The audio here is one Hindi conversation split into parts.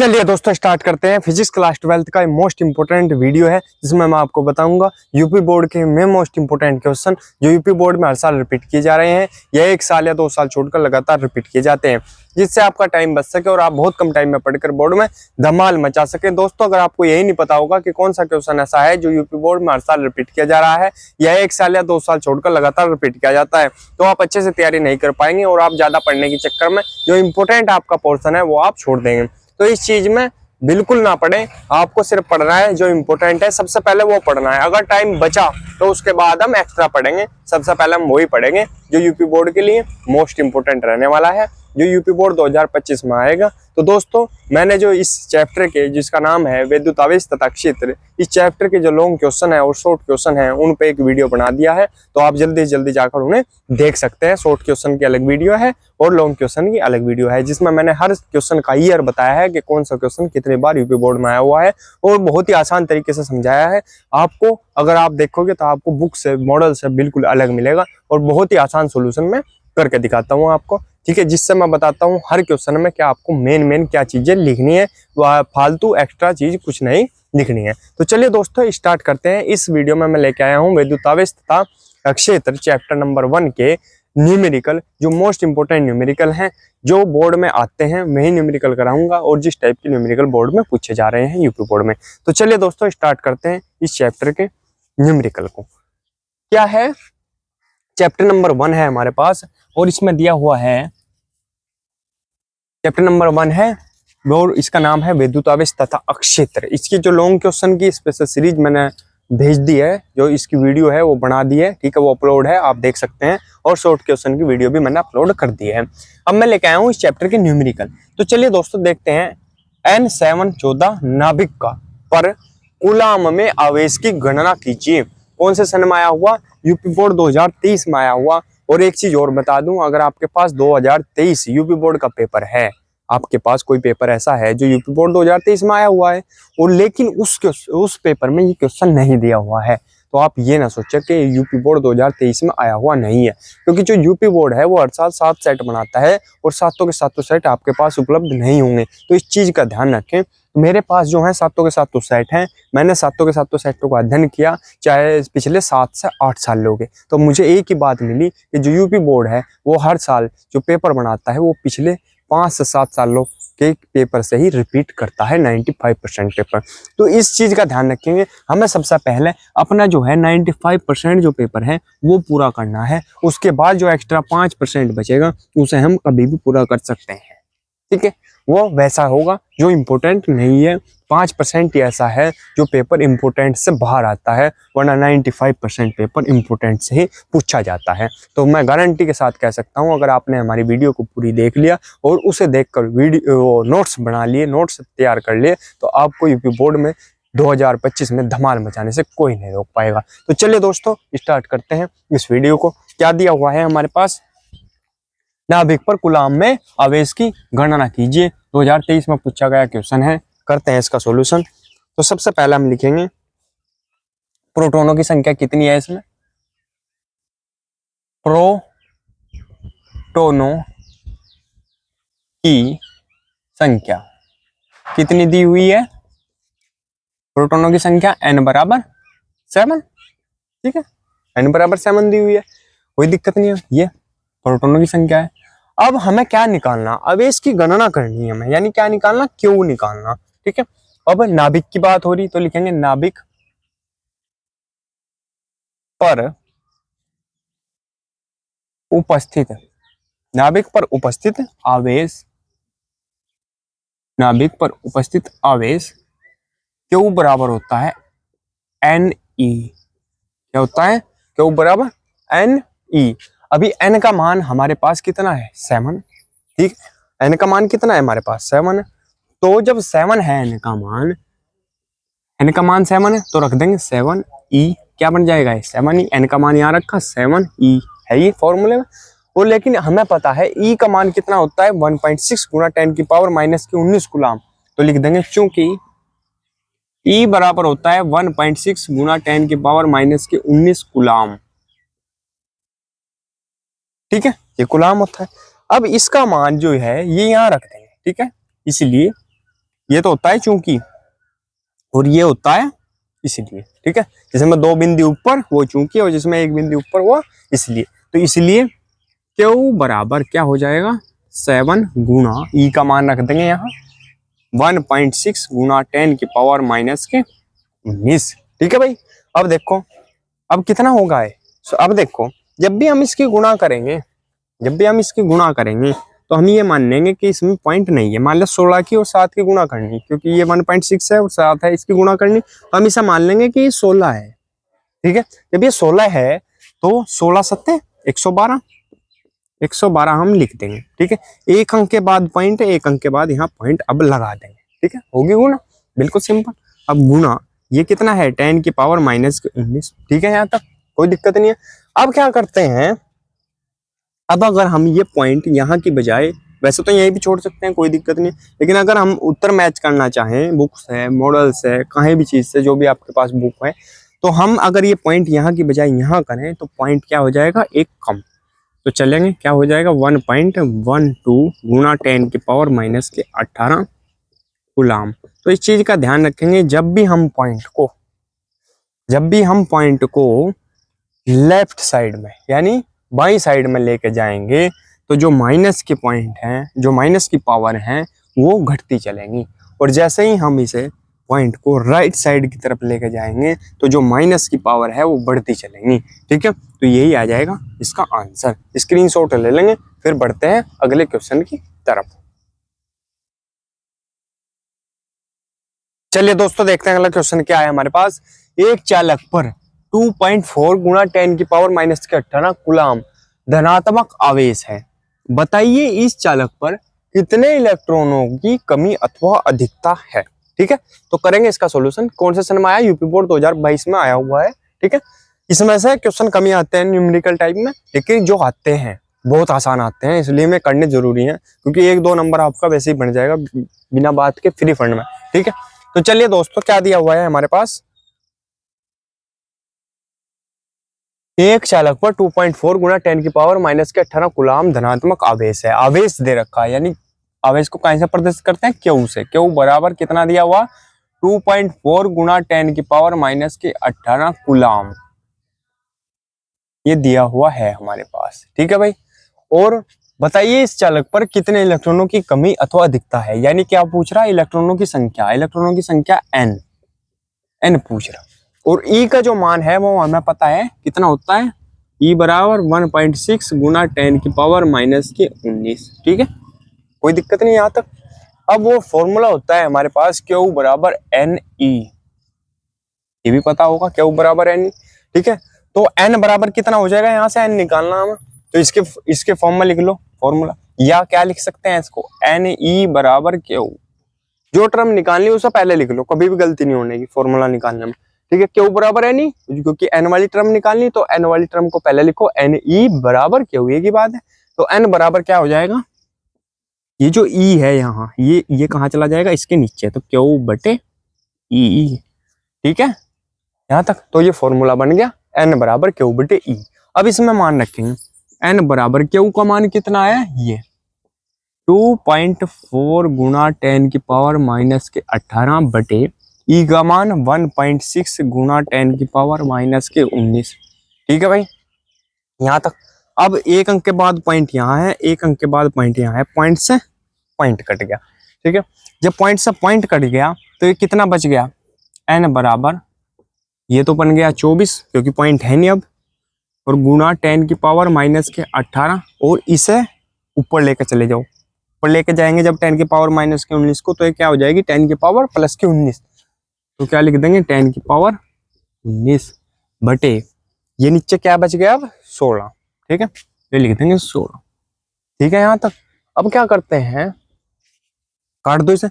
चलिए दोस्तों स्टार्ट करते हैं। फिजिक्स क्लास 12th का मोस्ट इंपोर्टेंट वीडियो है जिसमें मैं आपको बताऊंगा यूपी बोर्ड के में मोस्ट इंपोर्टेंट क्वेश्चन जो यूपी बोर्ड में हर साल रिपीट किए जा रहे हैं या 1 साल या 2 साल छोड़कर लगातार रिपीट किए जाते हैं, जिससे आपका टाइम बच सके और आप बहुत कम टाइम में पढ़कर बोर्ड में धमाल मचा सके। दोस्तों अगर आपको यही नहीं पता होगा कि कौन सा क्वेश्चन ऐसा है जो यूपी बोर्ड में हर साल रिपीट किया जा रहा है या 1 साल या 2 साल छोड़कर लगातार रिपीट किया जाता है, तो आप अच्छे से तैयारी नहीं कर पाएंगे और आप ज्यादा पढ़ने के चक्कर में जो इंपॉर्टेंट आपका पोर्शन है वो आप छोड़ देंगे। तो इस चीज में बिल्कुल ना पढ़ें, आपको सिर्फ पढ़ना है जो इम्पोर्टेंट है, सबसे पहले वो पढ़ना है। अगर टाइम बचा तो उसके बाद हम एक्स्ट्रा पढ़ेंगे, सबसे पहले हम वही पढ़ेंगे जो यूपी बोर्ड के लिए मोस्ट इंपोर्टेंट रहने वाला है, जो यूपी बोर्ड 2025 में आएगा। तो दोस्तों मैंने जो इस चैप्टर के जिसका नाम है विद्युत आवेश तथा क्षेत्र, इस चैप्टर के जो लॉन्ग क्वेश्चन है और शॉर्ट क्वेश्चन है उन पे एक वीडियो बना दिया है, तो आप जल्दी जल्दी जाकर उन्हें देख सकते हैं। शॉर्ट क्वेश्चन की अलग वीडियो है और लॉन्ग क्वेश्चन की अलग वीडियो है, जिसमें मैंने हर क्वेश्चन का ईयर बताया है कि कौन सा क्वेश्चन कितनी बार यूपी बोर्ड में आया हुआ है और बहुत ही आसान तरीके से समझाया है। आपको अगर आप देखोगे तो आपको बुक से मॉडल से बिल्कुल अलग मिलेगा और बहुत ही आसान सोल्यूशन में करके दिखाता हूँ आपको, ठीक है, जिससे मैं बताता हूँ हर क्वेश्चन में क्या आपको मेन क्या चीजें लिखनी है, फालतू एक्स्ट्रा चीज कुछ नहीं लिखनी है। तो चलिए दोस्तों स्टार्ट करते हैं। इस वीडियो में मैं लेके आया हूँ विद्युत आवेश तथा क्षेत्र चैप्टर नंबर 1 के न्यूमेरिकल, जो मोस्ट इंपोर्टेंट न्यूमेरिकल हैं जो बोर्ड में आते हैं, मैं ही न्यूमेरिकल कराऊंगा और जिस टाइप के न्यूमेरिकल बोर्ड में पूछे जा रहे हैं यूपी बोर्ड में। तो चलिए दोस्तों स्टार्ट करते हैं इस चैप्टर के न्यूमेरिकल को। क्या है, चैप्टर नंबर 1 है हमारे पास और इसमें दिया हुआ है चैप्टर नंबर 1 है और इसका नाम है विद्युत आवेश तथा क्षेत्र। इसकी जो लॉन्ग क्वेश्चन की स्पेशल सीरीज मैंने भेज दी है, जो इसकी वीडियो है वो बना दी है, ठीक है, वो अपलोड है, आप देख सकते हैं, और शॉर्ट क्वेश्चन की वीडियो भी मैंने अपलोड कर दी है। अब मैं लेके आया हूँ इस चैप्टर के न्यूमेरिकल। तो चलिए दोस्तों देखते हैं। N714 नाभिक का पर कूलाम में आवेश की गणना कीजिए। कौन से सन में आया हुआ? यूपी बोर्ड 2023 में आया हुआ। और एक चीज और बता दूं, अगर आपके पास 2023 यूपी बोर्ड का पेपर है, आपके पास कोई पेपर ऐसा है जो यूपी बोर्ड 2023 में आया हुआ है और लेकिन उस पेपर में ये क्वेश्चन नहीं दिया हुआ है, तो आप ये ना सोचे कि यूपी बोर्ड 2023 में आया हुआ नहीं है, क्योंकि जो यूपी बोर्ड है वो हर साल 7 सेट बनाता है और सातों के सातों सेट आपके पास उपलब्ध नहीं होंगे। तो इस चीज का ध्यान रखें। मेरे पास जो है सातों के सातों सेट हैं, मैंने सातों के सातों सेटों का अध्ययन किया, चाहे पिछले 7 से 8 साल लोगे, तो मुझे एक ही बात मिली कि जो यूपी बोर्ड है वो हर साल जो पेपर बनाता है वो पिछले 5 से 7 सालों के पेपर से ही रिपीट करता है 95% पेपर। तो इस चीज का ध्यान रखेंगे। हमें सबसे पहले अपना जो है 95% जो पेपर है वो पूरा करना है, उसके बाद जो एक्स्ट्रा 5% बचेगा उसे हम कभी भी पूरा कर सकते हैं, ठीक है। वो वैसा होगा जो इम्पोर्टेंट नहीं है, 5% ही ऐसा है जो पेपर इम्पोर्टेंट से बाहर आता है, वरना 95% पेपर इम्पोर्टेंट से ही पूछा जाता है। तो मैं गारंटी के साथ कह सकता हूँ, अगर आपने हमारी वीडियो को पूरी देख लिया और उसे देखकर वीडियो नोट्स बना लिए, नोट्स तैयार कर लिए, तो आपको यूपी बोर्ड में 2025 में धमाल मचाने से कोई नहीं रोक पाएगा। तो चलिए दोस्तों स्टार्ट करते हैं इस वीडियो को। क्या दिया हुआ है हमारे पास? नाभिक पर कूलाम में आवेश की गणना कीजिए। 2023 में पूछा गया क्वेश्चन है, करते हैं इसका सॉल्यूशन। तो सबसे पहले हम लिखेंगे प्रोटॉनों की संख्या कितनी है इसमें। प्रोटॉनों की संख्या कितनी दी हुई है? प्रोटॉनों की संख्या n बराबर 7, ठीक है, n बराबर 7 दी हुई है, कोई दिक्कत नहीं है, ये प्रोटॉनों की संख्या है। अब हमें क्या निकालना? आवेश की गणना करनी है हमें, यानी क्या निकालना, क्यों निकालना, ठीक है। अब नाभिक की बात हो रही तो लिखेंगे नाभिक पर उपस्थित, नाभिक पर उपस्थित आवेश, नाभिक पर उपस्थित आवेश क्यू बराबर होता है एन ई। क्या होता है? क्यू बराबर एन ई। अभी n का मान हमारे पास कितना है? 7, ठीक, n का मान कितना है हमारे पास? 7 है। तो जब 7 है n का मान 7 है, तो रख देंगे 7e, क्या बन जाएगा? 7e, n का मान यहाँ रखा, 7e है ये फॉर्मूले में। और लेकिन हमें पता है e का मान कितना होता है? 1.6 गुना 10⁻⁻19 कूलाम। तो लिख देंगे चूंकि e बराबर होता है 1.6 गुना 10⁻⁻19 कूलाम, ठीक है, ये कूलाम होता है। अब इसका मान जो है ये यहाँ रख देंगे, ठीक है, इसलिए ये तो होता है चूंकि, और ये होता है इसलिए, ठीक है। जिसमें 2 बिंदु ऊपर वो चूंकि, और जिसमें 1 बिंदु ऊपर वो इसलिए। तो इसलिए Q बराबर क्या हो जाएगा 7 गुना E का मान रख देंगे यहाँ 1.6 गुना 10 की पावर माइनस के 19, ठीक है भाई। अब देखो अब कितना होगा है। अब देखो जब भी हम इसकी गुणा करेंगे, जब भी हम इसकी गुणा करेंगे तो हम ये मान लेंगे कि इसमें पॉइंट नहीं है। मान लो 16 की और 7 की गुणा करनी, क्योंकि ये 1.6 है और 7 है, इसकी गुणा करनी, तो हम इसे मान लेंगे कि ये 16 है, ठीक है। जब ये 16 है तो 16 सत्ते 112, 112 हम लिख देंगे, ठीक है। एक अंक के बाद पॉइंट, एक अंक के बाद यहाँ पॉइंट अब लगा देंगे, ठीक है। होगी गुणा, बिल्कुल सिंपल। अब गुणा ये कितना है 10 की पावर माइनस के 19, ठीक है। यहाँ तक कोई दिक्कत नहीं है। अब क्या करते हैं, अब अगर हम ये पॉइंट यहाँ की बजाय, वैसे तो यही भी छोड़ सकते हैं कोई दिक्कत नहीं, लेकिन अगर हम उत्तर मैच करना चाहें, बुक्स है, मॉडल्स है, कहीं भी चीज से जो भी आपके पास बुक है, तो हम अगर ये पॉइंट यहाँ की बजाय यहाँ करें तो पॉइंट क्या हो जाएगा एक कम। तो चलेंगे क्या हो जाएगा 1.12 गुना 10 की पावर माइनस के 18 गुलाम। तो इस चीज का ध्यान रखेंगे, जब भी हम पॉइंट को लेफ्ट साइड में यानी बाई साइड में लेके जाएंगे तो जो माइनस के पॉइंट हैं, जो माइनस की पावर हैं वो घटती चलेंगी, और जैसे ही हम इसे पॉइंट को राइट साइड की तरफ लेके जाएंगे तो जो माइनस की पावर है वो बढ़ती चलेंगी, ठीक है। तो यही आ जाएगा इसका आंसर। स्क्रीनशॉट ले लेंगे, फिर बढ़ते हैं अगले क्वेश्चन की तरफ। चलिए दोस्तों देखते हैं अगला क्वेश्चन क्या है हमारे पास। एक चालक पर 2.4 गुना 10 की पावर माइनस के 18 कूलम धनात्मक आवेश है, बताइए इस चालक पर कितने इलेक्ट्रॉनों की कमी अथवा अधिकता है, ठीक है। तो करेंगे इसका सॉल्यूशन। कौन से सन में आया, यूपी बोर्ड 2022 में आया हुआ है, ठीक है। इसमें से क्वेश्चन कमी आते हैं न्यूमेरिकल टाइप में, लेकिन जो आते हैं बहुत आसान आते हैं, इसलिए में करने जरूरी है, क्योंकि 1-2 नंबर आपका वैसे ही बन जाएगा बिना बात के फ्री फंड में, ठीक है। तो चलिए दोस्तों क्या दिया हुआ है हमारे पास, एक चालक पर 2.4 गुना 10 की पावर माइनस के 18 कूलम धनात्मक आवेश है। आवेश दे रखा है, यानी आवेश को कहां से प्रदर्शित करते हैं Q से। Q बराबर कितना दिया हुआ 2.4 गुना 10 की पावर माइनस के 18 कूलम, ये दिया हुआ है हमारे पास, ठीक है भाई। और बताइए इस चालक पर कितने इलेक्ट्रॉनों की कमी अथवा अधिकता है, यानी क्या पूछ रहा है इलेक्ट्रॉनों की संख्या, इलेक्ट्रॉनों की संख्या n पूछ रहा। और E का जो मान है वो हमें पता है कितना होता है, E बराबर 1.6 गुना 10 की पावर माइनस के 19, ठीक है। कोई दिक्कत नहीं यहाँ तक। अब वो फॉर्मूला होता है हमारे पास Q बराबर NE, ये भी पता होगा Q बराबर NE, ठीक है। तो N बराबर कितना हो जाएगा, यहाँ से N निकालना हमें, तो इसके फॉर्म में लिख लो फॉर्मूला, या क्या लिख सकते हैं इसको NE बराबर Q, जो टर्म निकालनी है उसे पहले लिख लो, कभी भी गलती नहीं होने की फॉर्मूला निकालने में, ठीक है। Q बराबर NE, क्योंकि N वाली टर्म निकालनी तो N वाली टर्म को पहले लिखो, NE बराबर Q, ये की बात है। तो N बराबर क्या हो जाएगा, ये जो E है यहाँ, ये कहाँ चला जाएगा इसके नीचे, तो Q बटे E, ठीक है यहाँ तक। तो ये फॉर्मूला बन गया N बराबर Q बटे E। अब इसमें मान रखेंगे N बराबर Q का मान कितना है, ये 2.4 गुना 10 की पावर माइनस के 18 बटे E का मान 1.6 गुना 10 की पावर माइनस के 19, ठीक है भाई यहाँ तक। अब एक अंक के बाद पॉइंट यहाँ है, एक अंक के बाद पॉइंट यहाँ है, पॉइंट से पॉइंट कट गया, ठीक है। जब पॉइंट से पॉइंट कट गया तो ये कितना बच गया, N बराबर ये तो बन गया 24, क्योंकि पॉइंट है नहीं अब, और गुना 10 की पावर माइनस के 18, और इसे ऊपर लेकर चले जाओ, ऊपर लेके जाएंगे जब 10 की पावर माइनस के 19 को, तो ये क्या हो जाएगी 10 की पावर प्लस के 19, तो क्या लिख देंगे 10 की पावर 19 बटे ये नीचे क्या बच गया अब 16, ठीक है, ये लिख देंगे 16, ठीक है यहाँ तक। अब क्या करते हैं, काट दो इसे,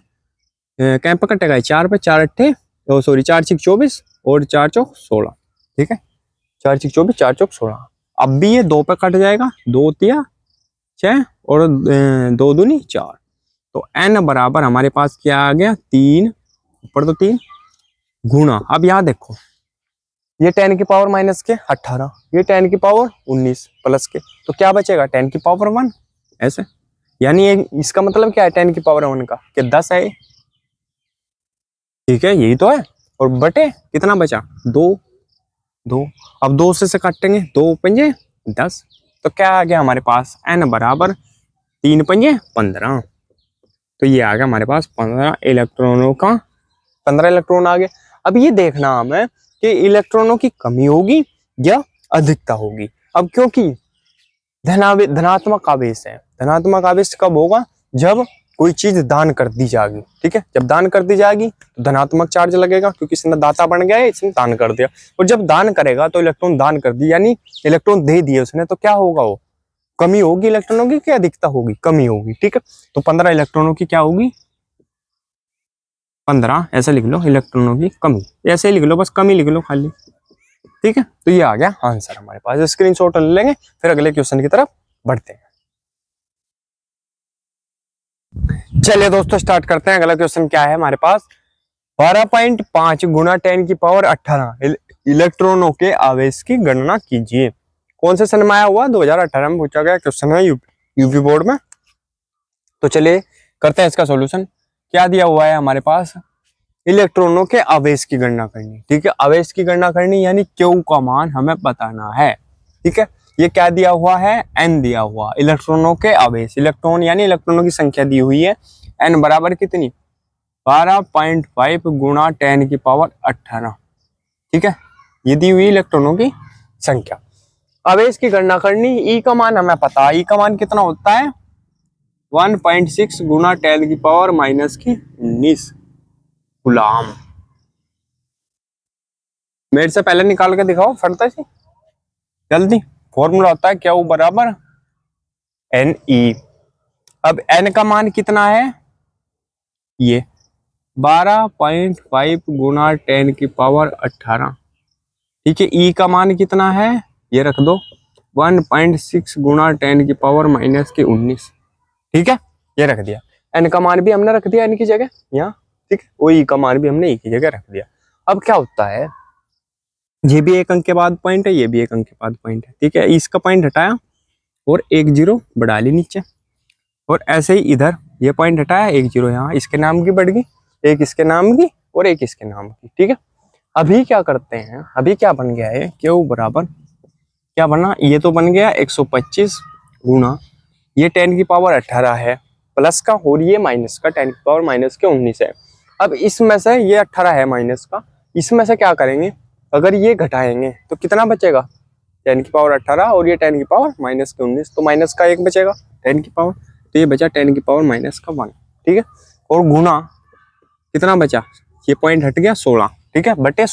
क्या पे कटेगा 4 पे 4 अट्ठे, सॉरी 4 6 24 और 4 चौक 16, ठीक है, 4 6 24 4 चौक 16। अब भी ये 2 पे कट जाएगा, 2 तिया 6 और 2 दूनी 4, तो N बराबर हमारे पास क्या आ गया 3, ऊपर तो 3 गुना, अब यहाँ देखो ये 10 की पावर माइनस के 18, ये 10 की पावर 19 प्लस के, तो क्या बचेगा 10 की पावर 1, ऐसे, यानी इसका मतलब क्या है 10 की पावर 1 का कि 10 है, ठीक है, यही तो है। और बटे कितना बचा, 2, 2। अब 2 से काटेंगे, 2 पंजे 10, तो क्या आ गया हमारे पास, n बराबर 3 पंजे 15। तो ये आ गया हमारे पास 15 इलेक्ट्रॉनों का, 15 इलेक्ट्रॉन आ गए। अब ये देखना हमें कि इलेक्ट्रॉनों की कमी होगी या अधिकता होगी। अब क्योंकि धनात्मक आवेश है, धनात्मक आवेश कब होगा, जब कोई चीज दान कर दी जाएगी। ठीक है, जब दान कर दी जाएगी तो धनात्मक चार्ज लगेगा, क्योंकि इसने दाता बन गया है, इसने दान कर दिया। और जब दान करेगा तो इलेक्ट्रॉन दान कर दी, यानी इलेक्ट्रॉन दे दिए उसने, तो क्या होगा, वो कमी होगी इलेक्ट्रॉनों की, क्या अधिकता होगी, कमी होगी। ठीक है, तो 15 इलेक्ट्रॉनों की क्या होगी, 15 ऐसे लिख लो, इलेक्ट्रॉनों की कमी, ऐसे ही लिख लो, बस कमी लिख लो खाली। ठीक है, तो ये आ गया आंसर हमारे पास। स्क्रीनशॉट ले लेंगे, फिर अगले क्वेश्चन की तरफ बढ़ते हैं। चलिए दोस्तों स्टार्ट करते हैं। अगला क्वेश्चन क्या है हमारे पास, 12.5 गुना 10 की पावर 18 इलेक्ट्रॉनों के आवेश की गणना कीजिए। कौन से सन में आया हुआ, 2018 में पूछा गया क्वेश्चन है यूपी बोर्ड में। तो चलिए करते हैं इसका सॉल्यूशन। क्या दिया हुआ है हमारे पास, इलेक्ट्रॉनों के आवेश की गणना करनी। ठीक है, आवेश की गणना करनी यानी Q का मान हमें बताना है। ठीक है, ये क्या दिया हुआ है, n दिया हुआ, इलेक्ट्रॉनों के आवेश, इलेक्ट्रॉन यानी इलेक्ट्रॉनों की संख्या दी हुई है, n बराबर कितनी, 12.5 गुना 10 की पावर 18। ठीक है, ये दी हुई इलेक्ट्रॉनों की संख्या। आवेश की गणना करनी, E का मान हमें पता है, E का मान कितना होता है, 1.6 गुना 10 की पावर -19 गुलाम। मेरे से पहले निकाल के दिखाओ फटता से जल्दी। फॉर्मूला होता है क्या, वो बराबर NE। अब n का मान कितना है, ये 12.5 गुना 10 की पावर 18। ठीक है, E का मान कितना है, ये रख दो, 1.6 गुना 10 की पावर -19। ठीक है, ये रख दिया। n का मान भी हमने रख दिया n की जगह यहाँ। ठीक है, वो E का मान भी हमने E की जगह रख दिया। अब क्या होता है, ये भी एक अंक के बाद पॉइंट है, ये भी एक अंक के बाद पॉइंट है। ठीक है, इसका पॉइंट हटाया और एक जीरो बढ़ा ली नीचे, और ऐसे ही इधर ये पॉइंट हटाया, एक जीरो यहाँ इसके नाम की बढ़ गई, एक इसके नाम की और एक इसके नाम की। ठीक है, अभी क्या करते हैं, अभी क्या बन गया है, Q बराबर क्या बना, ये तो बन गया 125 गुना, ये 10 की पावर 18 है प्लस का, और ये माइनस का 10 की पावर -19 है। अब इसमें से ये 18 है माइनस का, इसमें से क्या करेंगे, अगर ये घटाएंगे तो कितना बचेगा, 10 की पावर 18 और ये 10 की पावर -19, तो माइनस का 1 बचेगा 10 की पावर, तो ये बचा 10 की पावर -1। ठीक है, और गुना कितना बचा, ये पॉइंट हट गया 16। ठीक है, बटे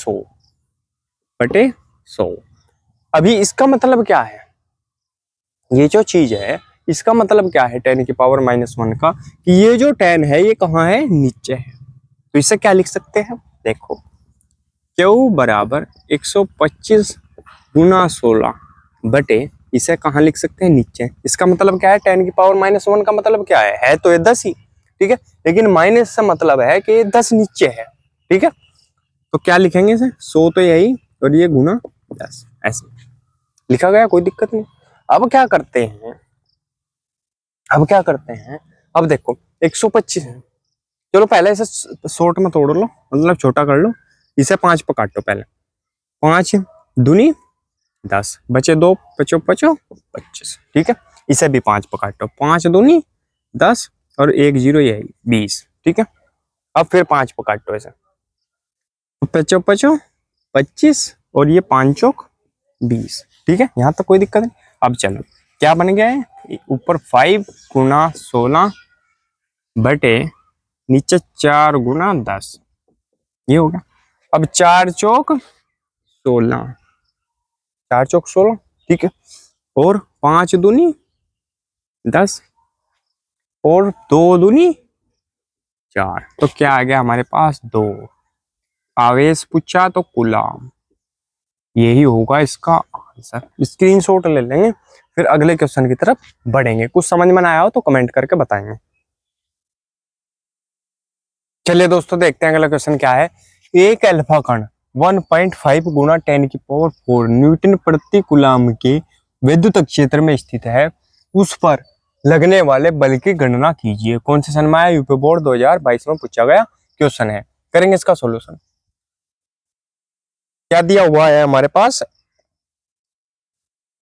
100। अभी इसका मतलब क्या है, ये जो चीज है इसका मतलब क्या है 10 की पावर -1 का, कि ये जो 10 है ये कहाँ है, नीचे है। तो इसे क्या लिख सकते हैं, देखो Q बराबर 125 गुना 16 बटे, इसे कहाँ लिख सकते हैं, नीचे। इसका मतलब क्या है, 10 की पावर -1 का मतलब क्या है तो ये 10 ही। ठीक है, लेकिन माइनस से मतलब है कि 10 नीचे है। ठीक है, तो क्या लिखेंगे इसे, 100 तो यही, और ये गुना 10, ऐसे लिखा गया, कोई दिक्कत नहीं। अब क्या करते हैं, अब देखो 125 है, चलो पहले इसे शॉर्ट में तोड़ लो, मतलब छोटा कर लो, इसे 5 पे काटो पहले, 5 दूनी 10, बचे 2, 5 25। ठीक है, इसे भी 5 पे काटो, 5 दूनी 10 और 1 जीरो यही 20। ठीक है, अब फिर 5 पे काटो इसे, 5 25 और ये 5 चौक 20। ठीक है, यहाँ तक कोई दिक्कत नहीं। अब चलो क्या बन गया है, ऊपर 5 गुना 16 बटे नीचे 4 गुना 10, ये हो गया। अब 4 चौक 16, 4 चौक 16। ठीक है, और 5 दूनी 10 और 2 दूनी 4, तो क्या आ गया हमारे पास 2। आवेश पूछा तो कूलम, यही होगा इसका आंसर। स्क्रीनशॉट ले लेंगे, फिर अगले क्वेश्चन की तरफ बढ़ेंगे। कुछ समझ में ना आया हो तो कमेंट करके बताएंगे। चलिए दोस्तों देखते हैं अगला क्वेश्चन क्या है। एक अल्फा कण 1.5 गुना 10 की पावर 4 न्यूटन प्रति कूलम के विद्युत क्षेत्र में स्थित है, उस पर लगने वाले बल की गणना कीजिए। कौन से सन में आया, यूपी बोर्ड 2022 में पूछा गया क्वेश्चन है। करेंगे इसका सॉल्यूशन। क्या दिया हुआ है हमारे पास,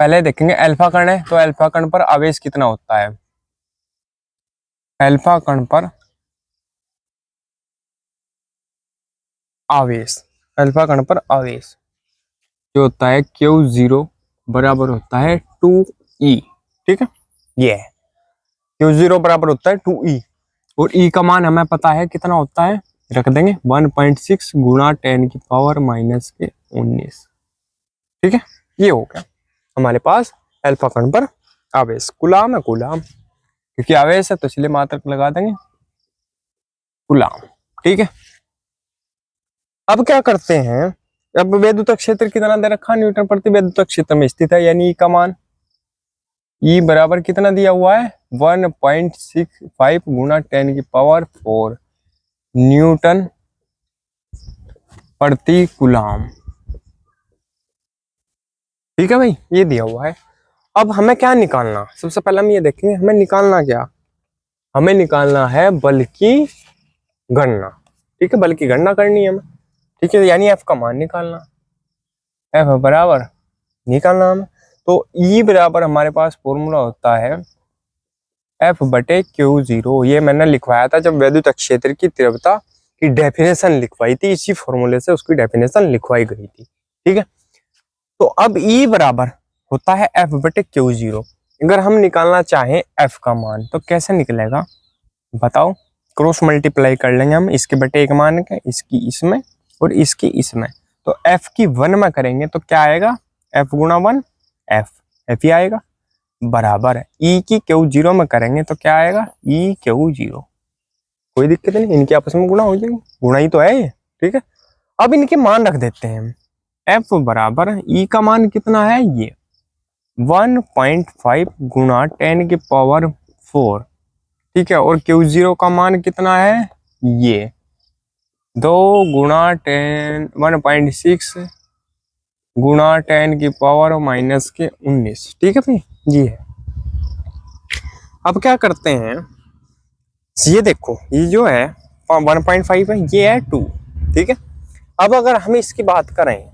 पहले देखेंगे अल्फा कण है, तो अल्फा कण पर आवेश कितना होता है। अल्फा कण पर आवेश, अल्फा कण पर आवेश जो होता है Q0 बराबर होता है 2E। ठीक है, ये है Q0 बराबर होता है 2E, और E का मान हमें पता है कितना होता है, रख देंगे 1.6 गुणा 10 की पावर माइनस के 19। ठीक है, ये हो गया हमारे पास अल्फा कण पर आवेश। कूलाम है, कूलाम, क्योंकि आवेश है तो इसलिए मात्रक लगा देंगे कूलाम। ठीक है, अब क्या करते हैं, अब वैद्युत क्षेत्र कितना दे रखा, न्यूटन प्रति वैद्युत क्षेत्र में स्थित है, यानी E का मान, E बराबर कितना दिया हुआ है 1.65 गुणा 10 की पावर 4 न्यूटन प्रति कूलाम। ठीक है भाई, ये दिया हुआ है। अब हमें क्या निकालना, सबसे पहले हम ये देखेंगे हमें निकालना क्या, हमें निकालना है बल की गणना। ठीक है, बल की गणना करनी है हमें। ठीक है, यानी F का मान निकालना, F बराबर निकालना हमें। तो E बराबर हमारे पास फॉर्मूला होता है F बटे Q0। ये मैंने लिखवाया था जब वैद्युत क्षेत्र की तीव्रता की डेफिनेशन लिखवाई थी, इसी फॉर्मूले से उसकी डेफिनेशन लिखवाई गई थी। ठीक है, तो अब E बराबर होता है F बटे Q0। अगर हम निकालना चाहें F का मान तो कैसे निकलेगा बताओ, क्रॉस मल्टीप्लाई कर लेंगे हम, इसके बटे एक मान के, इसकी इसमें और इसकी इसमें, तो F की 1 में करेंगे तो क्या आएगा, F गुणा 1 F ही आएगा, बराबर है E की Q0 में करेंगे तो क्या आएगा E Q0। कोई दिक्कत नहीं, इनके आपस में गुणा हो जाएगी, गुणा ही तो है ये। ठीक है, अब इनके मान रख देते हैं, F बराबर E का मान कितना है, ये 1.5 गुणा 10 की पावर 4। ठीक है, और Q0 का मान कितना है, ये 2 गुणा 10 1.6 गुणा 10 की पावर माइनस के 19। ठीक है भाई, ये है। अब क्या करते हैं, ये देखो ये जो है 1.5 है, ये है 2। ठीक है, अब अगर हम इसकी बात करें